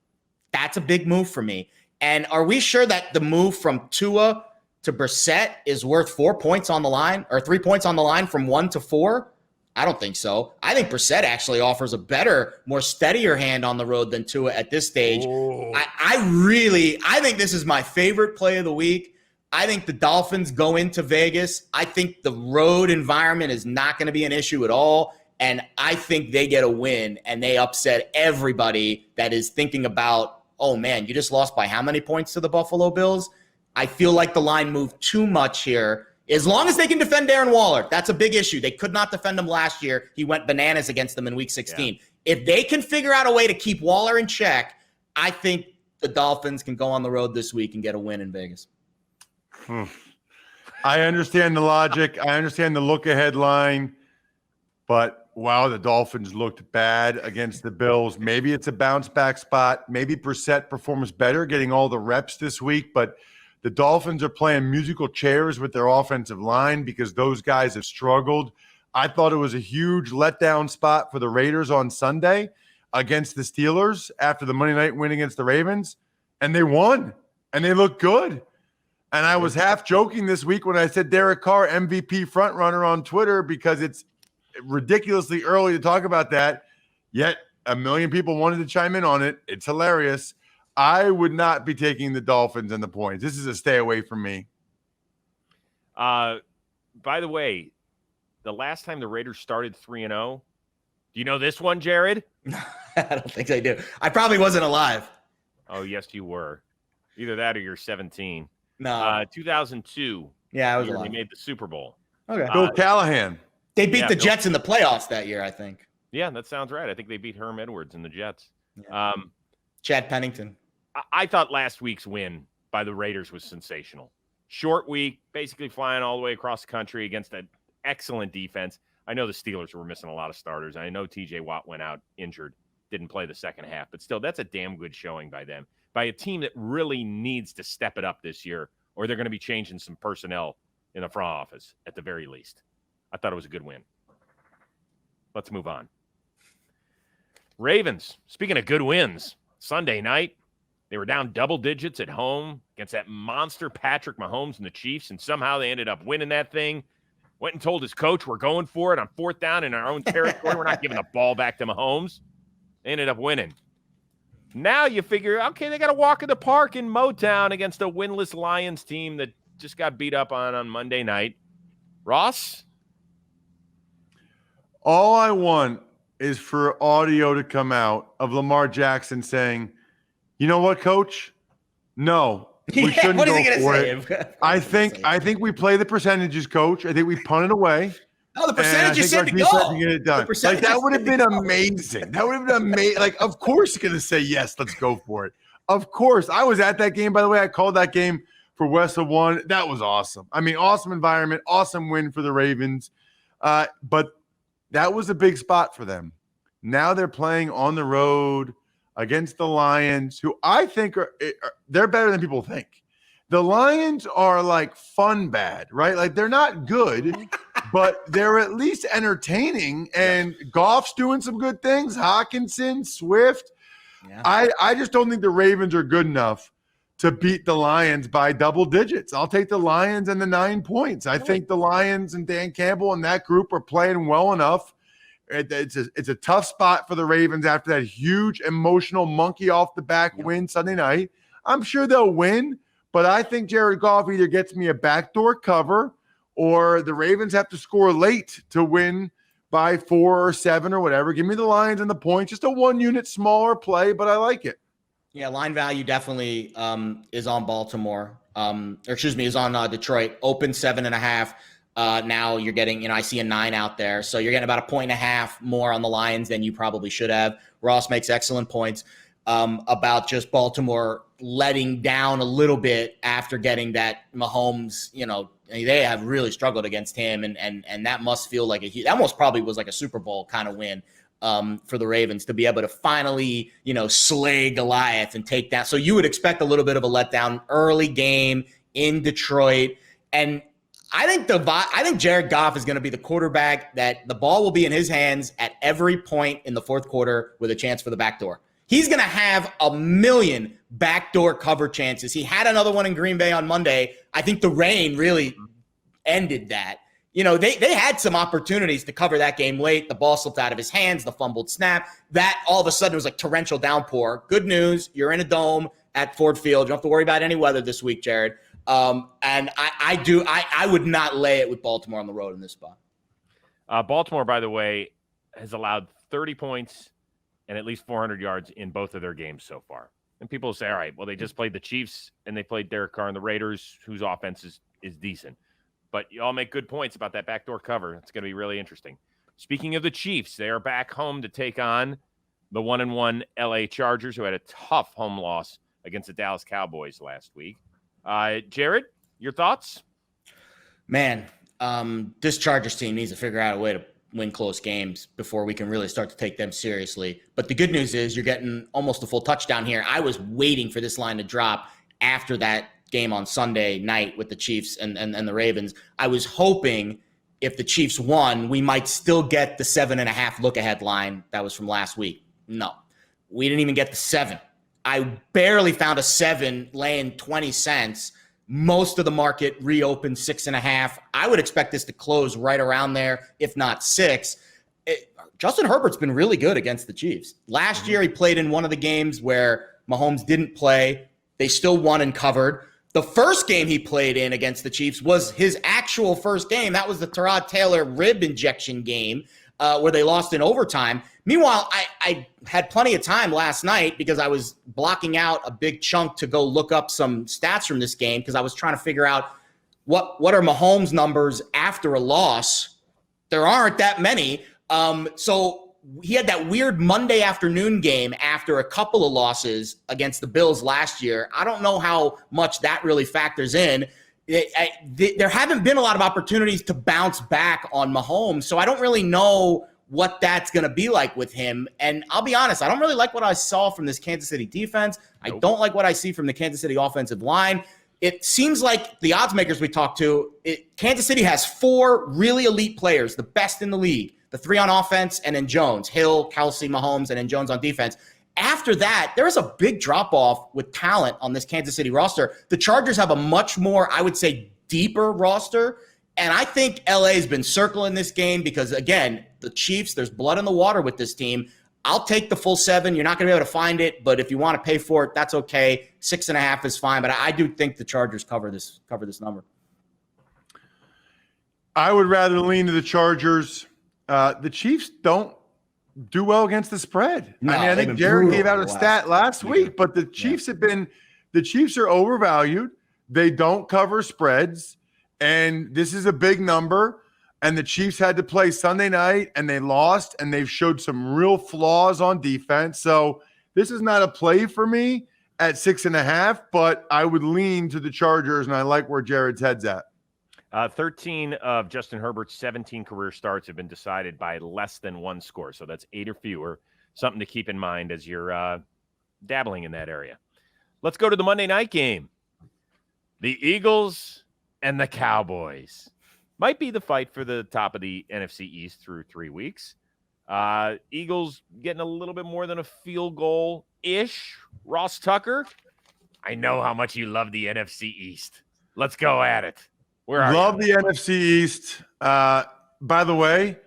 That's a big move for me. And are we sure that the move from Tua to Brissett is worth 4 points on the line, or 3 points on the line from 1 to 4? I don't think so. I think Brissett actually offers a better, more steadier hand on the road than Tua at this stage. I think this is my favorite play of the week. I think the Dolphins go into Vegas. I think the road environment is not going to be an issue at all. And I think they get a win and they upset everybody that is thinking about, oh man, you just lost by how many points to the Buffalo Bills? I feel like the line moved too much here. As long as they can defend Darren Waller, that's a big issue. They could not defend him last year. He went bananas against them in week 16. Yeah. If they can figure out a way to keep Waller in check, I think the Dolphins can go on the road this week and get a win in Vegas. I understand the logic. I understand the look-ahead line. But, wow, the Dolphins looked bad against the Bills. Maybe it's a bounce-back spot. Maybe Brissett performs better getting all the reps this week. But the Dolphins are playing musical chairs with their offensive line because those guys have struggled. I thought it was a huge letdown spot for the Raiders on Sunday against the Steelers after the Monday night win against the Ravens. And they won. And they looked good. And I was half joking this week when I said Derek Carr MVP frontrunner on Twitter because it's ridiculously early to talk about that. Yet a million people wanted to chime in on it. It's hilarious. I would not be taking the Dolphins and the points. This is a stay away from me. By the way, the last time the Raiders started 3-0, do you know this one, Jared? I don't think I do. I probably wasn't alive. Oh, yes, you were. Either that or you're 17. No. 2002. Yeah, I was alive. They made the Super Bowl. Okay. Bill Callahan. They beat the Jets in the playoffs that year, I think. Yeah, that sounds right. I think they beat Herm Edwards and the Jets. Yeah. Chad Pennington. I thought last week's win by the Raiders was sensational. Short week, basically flying all the way across the country against an excellent defense. I know the Steelers were missing a lot of starters. I know TJ Watt went out injured, didn't play the second half. But still, that's a damn good showing by them, by a team that really needs to step it up this year, or they're going to be changing some personnel in the front office at the very least. I thought it was a good win. Let's move on. Ravens, speaking of good wins, Sunday night, they were down double digits at home against that monster Patrick Mahomes and the Chiefs, and somehow they ended up winning that thing. Went and told his coach, we're going for it on 4th down in our own territory. We're not giving the ball back to Mahomes. They ended up winning. Now you figure, okay, they got to walk in the park in Motown against a winless Lions team that just got beat up on Monday night. Ross? All I want is for audio to come out of Lamar Jackson saying, you know what, coach? No, we shouldn't what is go he gonna for say? it. I think we play the percentages, coach. I think we punt it away. No, the percentages said to go. Get it done. Like, that would have been amazing. That would have been amazing. Like, of course you're going to say, yes, let's go for it. Of course. I was at that game, by the way. I called that game for West of One. That was awesome. I mean, awesome environment, awesome win for the Ravens. But that was a big spot for them. Now they're playing on the road against the Lions, who I think they're better than people think. The Lions are like fun bad, right? Like, they're not good, but they're at least entertaining. And Goff's doing some good things. Hawkinson, Swift. Yeah. I just don't think the Ravens are good enough to beat the Lions by double digits. I'll take the Lions and the 9 points. I think the Lions and Dan Campbell and that group are playing well enough. It's a tough spot for the Ravens after that huge emotional monkey off the back win Sunday night. I'm sure they'll win, but I think Jared Goff either gets me a backdoor cover or the Ravens have to score late to win by 4 or 7 or whatever. Give me the Lions and the points. Just a 1 unit smaller play, but I like it. Yeah, line value definitely is on Baltimore. Is on Detroit. Open 7.5. Now you're getting, I see a 9 out there. So you're getting about 1.5 more on the Lions than you probably should have. Ross makes excellent points about just Baltimore letting down a little bit after getting that Mahomes, they have really struggled against him. And that must feel like that almost probably was like a Super Bowl kind of win for the Ravens to be able to finally, slay Goliath and take that. So you would expect a little bit of a letdown early game in Detroit. And I think Jared Goff is going to be the quarterback that the ball will be in his hands at every point in the fourth quarter with a chance for the backdoor. He's going to have a million backdoor cover chances. He had another one in Green Bay on Monday. I think the rain really ended that. They had some opportunities to cover that game late. The ball slipped out of his hands, the fumbled snap. That all of a sudden was like torrential downpour. Good news, you're in a dome at Ford Field. You don't have to worry about any weather this week, Jared. And I would not lay it with Baltimore on the road in this spot. Baltimore, by the way, has allowed 30 points and at least 400 yards in both of their games so far. And people say, all right, well, they just played the Chiefs and they played Derek Carr and the Raiders, whose offense is decent. But you all make good points about that backdoor cover. It's going to be really interesting. Speaking of the Chiefs, they are back home to take on the 1-1 LA Chargers, who had a tough home loss against the Dallas Cowboys last week. Jared, your thoughts? Man, this Chargers team needs to figure out a way to win close games before we can really start to take them seriously. But the good news is you're getting almost a full touchdown here. I was waiting for this line to drop after that game on Sunday night with the Chiefs and the Ravens. I was hoping if the Chiefs won, we might still get the 7.5 look-ahead line that was from last week. No, we didn't even get the 7. I barely found a 7 laying 20 cents. Most of the market reopened 6.5. I would expect this to close right around there, if not 6. Justin Herbert's been really good against the Chiefs. Last year, he played in one of the games where Mahomes didn't play. They still won and covered. The first game he played in against the Chiefs was his actual first game. That was the Tyrod Taylor rib injection game where they lost in overtime. Meanwhile, I had plenty of time last night because I was blocking out a big chunk to go look up some stats from this game because I was trying to figure out what are Mahomes' numbers after a loss. There aren't that many. So he had that weird Monday afternoon game after a couple of losses against the Bills last year. I don't know how much that really factors in. There haven't been a lot of opportunities to bounce back on Mahomes, so I don't really know what that's going to be like with him. And I'll be honest, I don't really like what I saw from this Kansas City defense. Nope. I don't like what I see from the Kansas City offensive line. It seems like the odds makers we talked to, Kansas City has 4 really elite players, the best in the league. The 3 on offense, and then Jones, Hill, Kelsey, Mahomes, and then Jones on defense. After that, there is a big drop-off with talent on this Kansas City roster. The Chargers have a much more, I would say, deeper roster. And I think LA has been circling this game because, again, the Chiefs, there's blood in the water with this team. I'll take the full 7. You're not going to be able to find it, but if you want to pay for it, that's okay. 6.5 is fine, but I do think the Chargers cover this number. I would rather lean to the Chargers. The Chiefs don't do well against the spread. No, I think Jared gave out a stat last week, but the Chiefs the Chiefs are overvalued. They don't cover spreads, and this is a big number. And the Chiefs had to play Sunday night, and they lost, and they've showed some real flaws on defense. So this is not a play for me at 6.5, but I would lean to the Chargers, and I like where Jared's head's at. 13 of Justin Herbert's 17 career starts have been decided by less than 1 score. So that's 8 or fewer. Something to keep in mind as you're dabbling in that area. Let's go to the Monday night game. The Eagles and the Cowboys. Might be the fight for the top of the NFC East through 3 weeks. Eagles getting a little bit more than a field goal-ish. Ross Tucker, I know how much you love the NFC East. Let's go at it. Love the NFC East. By the way,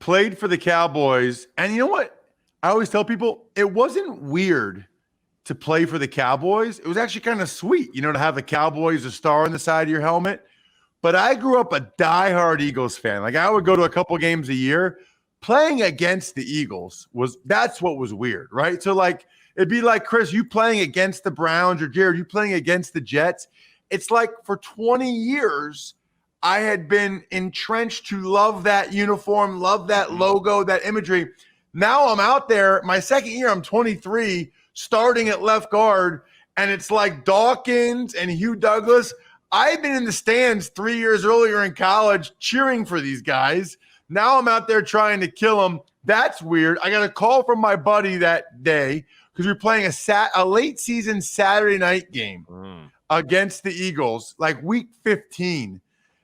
played for the Cowboys. And you know what? I always tell people it wasn't weird to play for the Cowboys. It was actually kind of sweet, to have the Cowboys, a star on the side of your helmet. But I grew up a diehard Eagles fan. Like, I would go to a couple games a year. Playing against the Eagles that's what was weird, right? So, like, it'd be like, Chris, you playing against the Browns, or Jared, you playing against the Jets. It's like for 20 years, I had been entrenched to love that uniform, love that logo, that imagery. Now I'm out there, my second year, I'm 23, starting at left guard, and it's like Dawkins and Hugh Douglas. I've been in the stands 3 years earlier in college cheering for these guys. Now I'm out there trying to kill them. That's weird. I got a call from my buddy that day because we were playing a late season Saturday night game against the Eagles, like week 15.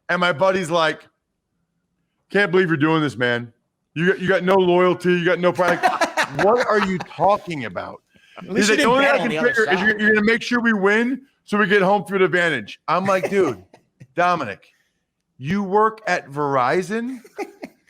And my buddy's like, can't believe you're doing this, man. You got no loyalty. You got no pride. What are you talking about? He's like, the only thing I can figure is you're going to make sure we win so we get home field advantage. I'm like, dude, Dominic, you work at Verizon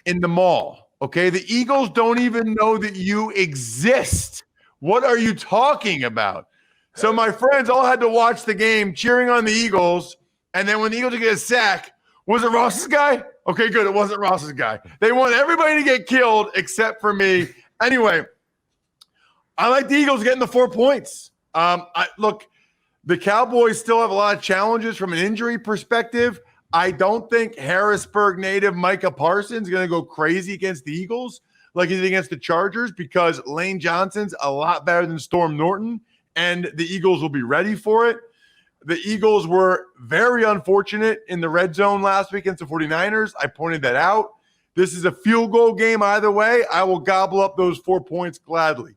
in the mall, okay? The Eagles don't even know that you exist. What are you talking about? So my friends all had to watch the game cheering on the Eagles, and then when the Eagles get a sack, was it Ross's guy? Okay, good. It wasn't Ross's guy. They want everybody to get killed except for me. Anyway, I like the Eagles getting the 4 points. Look, the Cowboys still have a lot of challenges from an injury perspective. I don't think Harrisburg native Micah Parsons is going to go crazy against the Eagles like he did against the Chargers, because Lane Johnson's a lot better than Storm Norton, and the Eagles will be ready for it. The Eagles were very unfortunate in the red zone last week against the 49ers. I pointed that out. This is a field goal game either way. I will gobble up those 4 points gladly.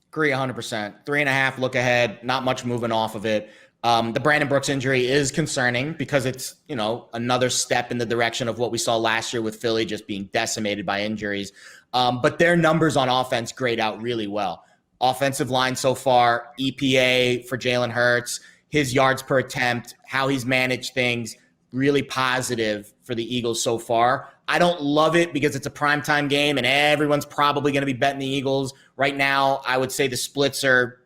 Agree 100%. 3.5 look ahead, not much moving off of it. The Brandon Brooks injury is concerning because it's, another step in the direction of what we saw last year with Philly just being decimated by injuries. But their numbers on offense grade out really well. Offensive line so far, EPA for Jalen Hurts, his yards per attempt, how he's managed things, really positive for the Eagles so far. I don't love it because it's a primetime game and everyone's probably going to be betting the Eagles. Right now, I would say the splits are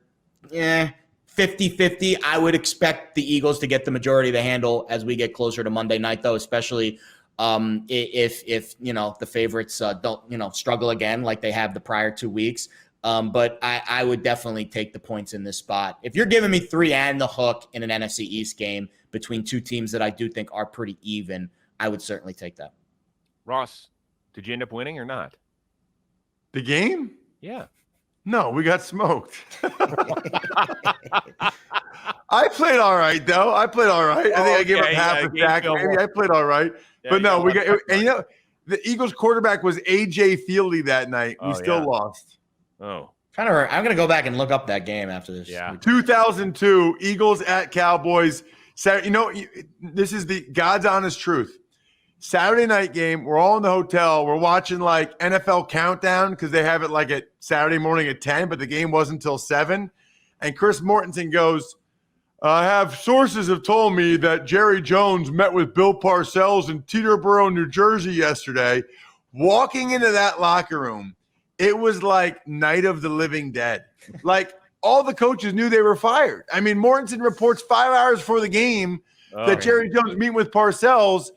50-50. I would expect the Eagles to get the majority of the handle as we get closer to Monday night, though, especially if the favorites don't struggle again like they have the prior 2 weeks. But I would definitely take the points in this spot. If you're giving me 3 and the hook in an NFC East game between two teams that I do think are pretty even, I would certainly take that. Ross, did you end up winning or not? The game? Yeah. No, we got smoked. I played all right, though. I think I gave up half a sack. Maybe I played all right. Yeah, but no, we got – and the Eagles quarterback was A.J. Fieldy that night. We still lost. Oh. I'm going to go back and look up that game after this. Yeah. 2002, Eagles at Cowboys. This is the God's honest truth. Saturday night game, we're all in the hotel. We're watching like NFL Countdown because they have it like at Saturday morning at 10, but the game wasn't until 7. And Chris Mortensen goes, I have sources have told me that Jerry Jones met with Bill Parcells in Teterboro, New Jersey yesterday. Walking into that locker room, it was like Night of the Living Dead. Like all the coaches knew they were fired. I mean, Mortensen reports 5 hours before the game that Jerry Jones meeting with Parcells.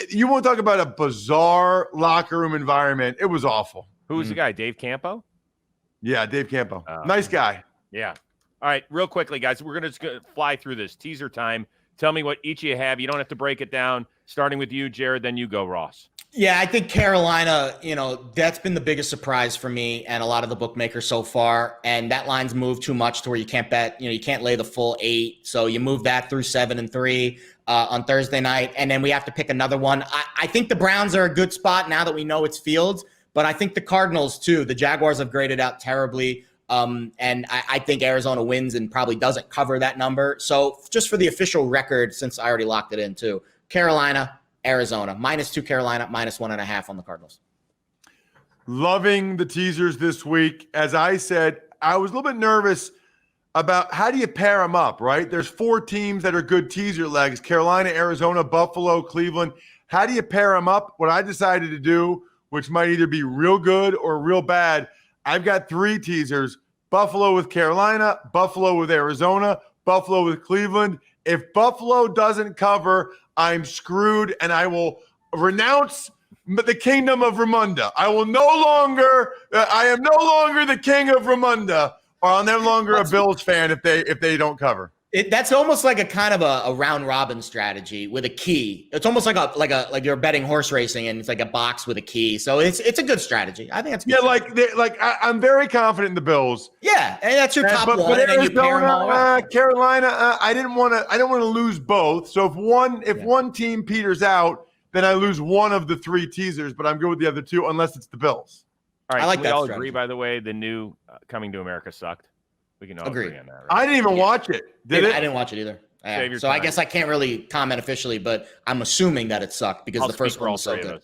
You won't talk about a bizarre locker room environment. It was awful. Who was the guy? Dave Campo? Yeah, Dave Campo. Nice guy. Yeah. All right, real quickly, guys. We're going to fly through this. Teaser time. Tell me what each of you have. You don't have to break it down. Starting with you, Jared, then you go, Ross. Yeah, I think Carolina, that's been the biggest surprise for me and a lot of the bookmakers so far. And that line's moved too much to where you can't bet, you can't lay the full 8. So you move that through 7-3 on Thursday night. And then we have to pick another one. I think the Browns are a good spot now that we know it's Fields. But I think the Cardinals, too. The Jaguars have graded out terribly. And I think Arizona wins and probably doesn't cover that number. So just for the official record, since I already locked it in, too, Carolina, Arizona, -2 Carolina, -1.5 on the Cardinals. Loving the teasers this week. As I said, I was a little bit nervous about how do you pair them up, right? There's 4 teams that are good teaser legs: Carolina, Arizona, Buffalo, Cleveland. How do you pair them up? What I decided to do which might either be real good or real bad. I've got 3 teasers: Buffalo with Carolina, Buffalo with Arizona, Buffalo with Cleveland. If Buffalo doesn't cover, I'm screwed, and I will renounce the kingdom of Ramunda. I am no longer the king of Ramunda, or I'm no longer a Bills fan if they don't cover. That's almost like a kind of a round robin strategy with a key. It's almost like you're betting horse racing and it's like a box with a key. So it's a good strategy. I think that's good. Yeah, I'm very confident in the Bills. Yeah, and that's your top one. But and then you pair them all up. Carolina, I don't want to lose both. So if one team peters out, then I lose one of the 3 teasers. But I'm good with the other 2, unless it's the Bills. All right, I like we that all strategy. agree. By the way, the new Coming to America sucked. We can all agree on that. Right? I didn't even watch it. I didn't watch it either. Yeah. So I guess I can't really comment officially, but I'm assuming that it sucked because the first one was so good.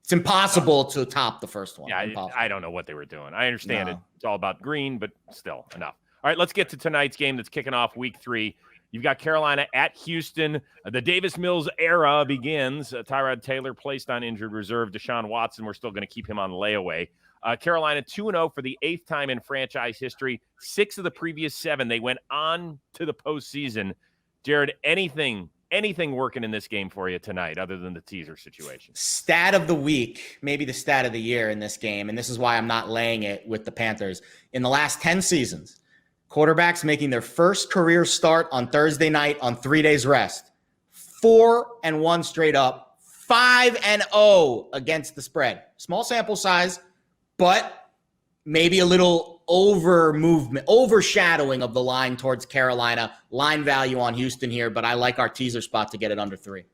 It's impossible to top the first one. Yeah, I don't know what they were doing. I understand it's all about green, but still enough. All right, let's get to tonight's game that's kicking off week 3. You've got Carolina at Houston. The Davis Mills era begins. Tyrod Taylor placed on injured reserve. Deshaun Watson, we're still going to keep him on layaway. Carolina 2-0 for the 8th time in franchise history. 6 of the previous 7, they went on to the postseason. Jared, anything working in this game for you tonight other than the teaser situation? Stat of the week, maybe the stat of the year in this game, and this is why I'm not laying it with the Panthers. In the last 10 seasons, quarterbacks making their first career start on Thursday night on 3 days rest. 4-1 straight up, 5-0 against the spread. Small sample size, but maybe a little overshadowing of the line towards Carolina. Line value on Houston here, but I like our teaser spot to get it under 3.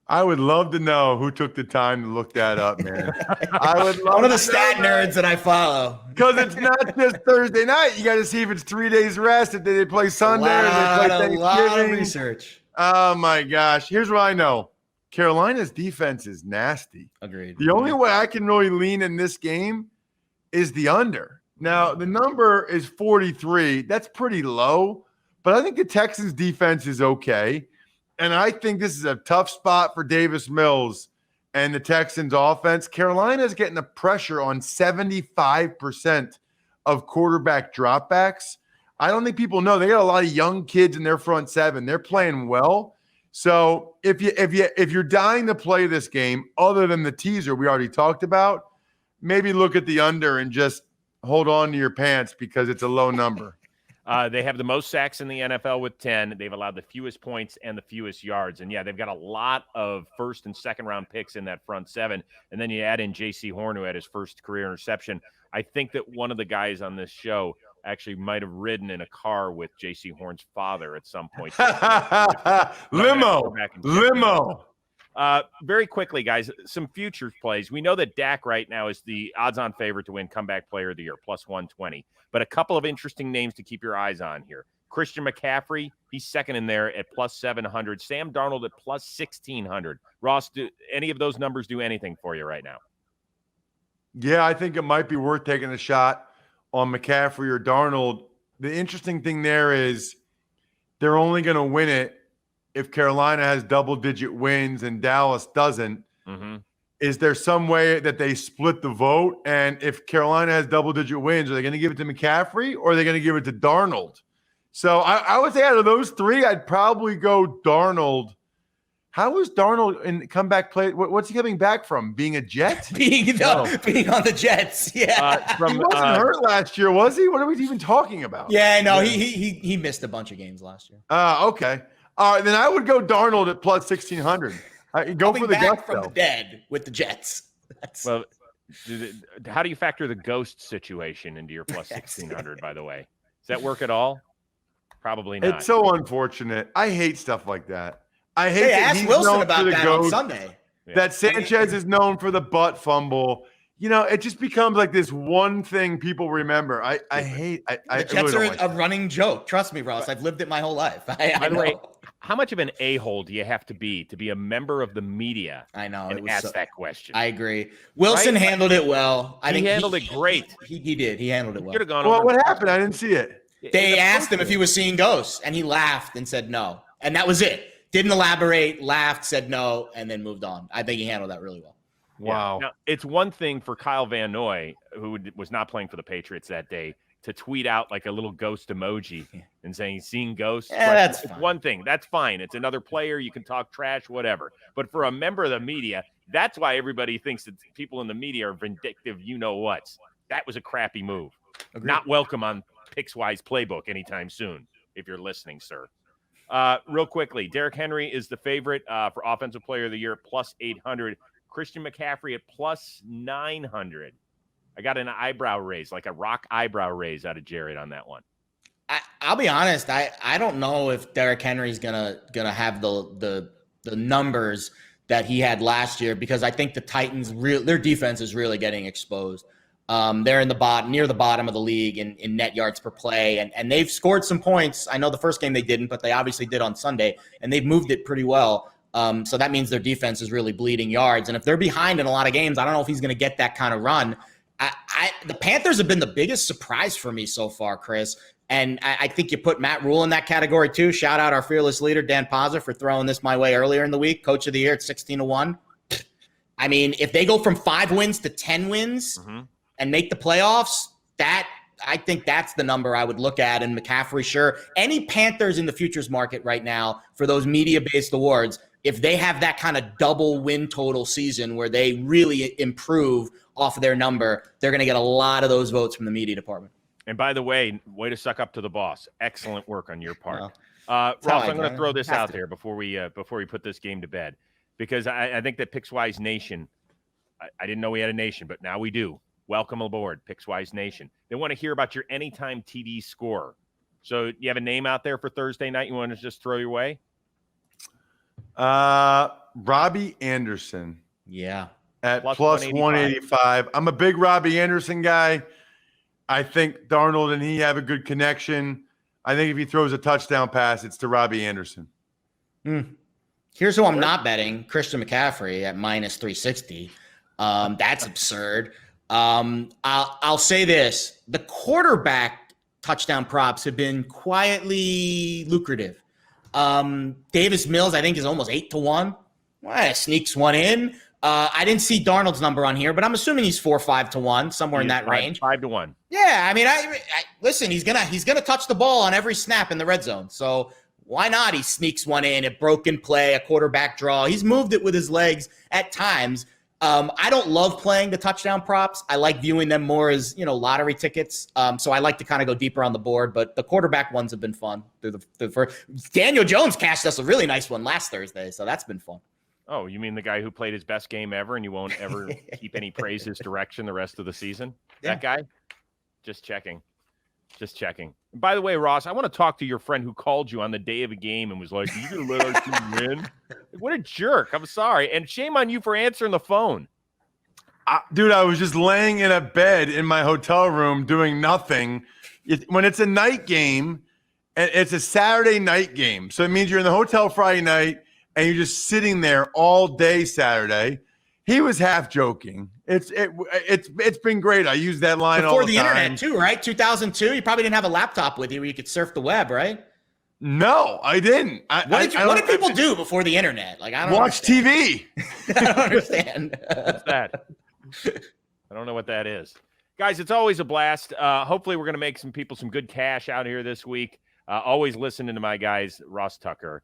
I would love to know who took the time to look that up, man. I would love one of the stat nerds that I follow. Because it's not just Thursday night. You got to see if it's 3 days rest, if they play Sunday, or they play Thanksgiving. A lot of research. Oh, my gosh. Here's what I know. Carolina's defense is nasty. Agreed. The only way I can really lean in this game is the under. Now, the number is 43. That's pretty low, but I think the Texans defense is okay. And I think this is a tough spot for Davis Mills and the Texans offense. Carolina is getting the pressure on 75% of quarterback dropbacks. I don't think people know they got a lot of young kids in their front 7. They're playing well. So if you're dying to play this game, other than the teaser we already talked about, maybe look at the under and just hold on to your pants because it's a low number. They have the most sacks in the NFL with 10. They've allowed the fewest points and the fewest yards. And, yeah, they've got a lot of first- and second-round picks in that front 7. And then you add in J.C. Horn, who had his first career interception. I think that one of the guys on this show actually might have ridden in a car with J.C. Horn's father at some point. Limo. Very quickly, guys, some futures plays. We know that Dak right now is the odds-on favorite to win Comeback Player of the Year, plus 120. But a couple of interesting names to keep your eyes on here. Christian McCaffrey, he's second in there at plus 700. Sam Darnold at plus 1,600. Ross, do any of those numbers do anything for you right now? Yeah, I think it might be worth taking a shot on McCaffrey or Darnold. The interesting thing there is they're only going to win it if Carolina has double-digit wins and Dallas doesn't. Mm-hmm. Is there some way that they split the vote? And if Carolina has double-digit wins, are they going to give it to McCaffrey or are they going to give it to Darnold? So I would say out of those 3, I'd probably go Darnold. How is Darnold in comeback play? What's he coming back from? Being a Jet? being on the Jets. Yeah. He wasn't hurt last year, was he? What are we even talking about? Yeah, no, he missed a bunch of games last year. Okay. All right, then I would go Darnold at plus 1,600. Go for the guts, from the dead with the Jets. Well, how do you factor the ghost situation into your plus 1,600, by the way? Does that work at all? Probably not. It's so unfortunate. I hate stuff like that. I hate that ask Wilson about that on Sunday. That Sanchez is known for the butt fumble. You know, it just becomes like this one thing people remember. I hate. The Jets are a running joke. Trust me, Ross. I've lived it my whole life. By the way, how much of an a-hole do you have to be a member of the media? I know. And ask that question. I agree. Wilson handled it well. I think he handled it great. He did. He handled it well. What happened? I didn't see it. They asked him if he was seeing ghosts, and he laughed and said no. And that was it. Didn't elaborate, laughed, said no, and then moved on. I think he handled that really well. Wow. Now, it's one thing for Kyle Van Noy, who was not playing for the Patriots that day, to tweet out like a little ghost emoji and saying he's seeing ghosts. Yeah, that's it's fine. one thing. That's fine. It's another player. You can talk trash, whatever. But for a member of the media, that's why everybody thinks that people in the media are vindictive. You know what? That was a crappy move. Agreed. Not welcome on Pickswise Playbook anytime soon, if you're listening, sir. Real quickly, Derrick Henry is the favorite for Offensive Player of the Year at plus 800. Christian McCaffrey at plus 900. I got an eyebrow raise, like a rock eyebrow raise out of Jared on that one. I'll be honest. I don't know if Derrick Henry's gonna have the numbers that he had last year, because I think the Titans their defense is really getting exposed. They're in near the bottom of the league in net yards per play, and they've scored some points. I know the first game they didn't, but they obviously did on Sunday, and they've moved it pretty well. So that means their defense is really bleeding yards. And if they're behind in a lot of games, I don't know if he's going to get that kind of run. The Panthers have been the biggest surprise for me so far, Chris. And I think you put Matt Rule in that category too. Shout out our fearless leader, Dan Pazza, for throwing this my way earlier in the week. Coach of the year at 16-1. I mean, if they go from 5 wins to 10 wins and make the playoffs, I think that's the number I would look at. And McCaffrey, sure. Any Panthers in the futures market right now for those media-based awards, if they have that kind of double win total season where they really improve off of their number, they're going to get a lot of those votes from the media department. And by the way to suck up to the boss. Excellent work on your part. Ross, I'm going to throw this out there before we put this game to bed, because I think that Pickswise Nation, I didn't know we had a nation, but now we do. Welcome aboard, Pickswise Nation. They want to hear about your anytime TD scorer. So you have a name out there for Thursday night you want to just throw your way? Robbie Anderson. Yeah. At plus 185. I'm a big Robbie Anderson guy. I think Darnold and he have a good connection. I think if he throws a touchdown pass, it's to Robbie Anderson. Here's who I'm not betting: Christian McCaffrey at minus 360. That's absurd. I'll say this: the quarterback touchdown props have been quietly lucrative. Davis Mills, I think, is almost 8-1. Well, sneaks one in. I didn't see Darnold's number on here, but I'm assuming he's 4 or 5-1, somewhere in that range. 5-1. Yeah, I mean, I listen. He's gonna touch the ball on every snap in the red zone. So why not? He sneaks one in, a broken play, a quarterback draw. He's moved it with his legs at times. I don't love playing the touchdown props. I like viewing them more as, lottery tickets. So I like to kind of go deeper on the board, but the quarterback ones have been fun. Daniel Jones cashed us a really nice one last Thursday, so that's been fun. Oh, you mean the guy who played his best game ever and you won't ever keep any praise his direction the rest of the season? Yeah. That guy? Just checking. And by the way, Ross, I want to talk to your friend who called you on the day of a game and was like, "Are you going to let our team win?" What a jerk. I'm sorry. And shame on you for answering the phone. Dude, I was just laying in a bed in my hotel room doing nothing. When it's a night game, and it's a Saturday night game, so it means you're in the hotel Friday night and you're just sitting there all day Saturday. He was half joking. It's been great. I use that line before all the time. Before the internet too, right? 2002. You probably didn't have a laptop with you where you could surf the web, right? No, I didn't. What did people do before the internet? Like, I don't watch TV. I don't understand. What's that? I don't know what that is. Guys, it's always a blast. Hopefully we're going to make some people some good cash out here this week. Always listening to my guys, Ross Tucker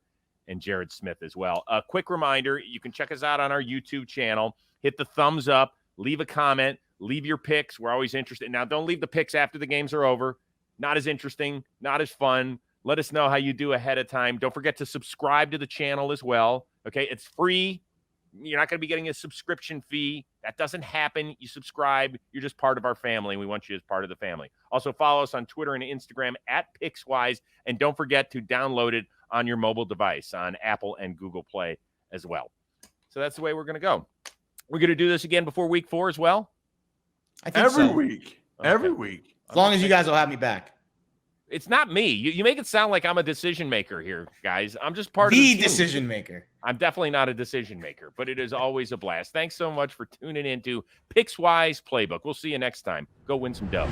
and Jared Smith as well. A quick reminder, you can check us out on our YouTube channel. Hit the thumbs up, leave a comment, leave your picks. We're always interested. Now, don't leave the picks after the games are over. Not as interesting, not as fun. Let us know how you do ahead of time. Don't forget to subscribe to the channel as well. Okay, it's free. You're not going to be getting a subscription fee. That doesn't happen. You subscribe. You're just part of our family. We want you as part of the family. Also, follow us on Twitter and Instagram at Pickswise. And don't forget to download it on your mobile device on Apple and Google Play as well. So that's the way we're going to go. We're going to do this again before week 4 as well? I think every so. week. Okay. Every week. As long as you guys will have me back. It's not me. You make it sound like I'm a decision maker here, guys. I'm just part of the the decision maker. I'm definitely not a decision maker, but it is always a blast. Thanks so much for tuning into Pickswise Playbook. We'll see you next time. Go win some dough.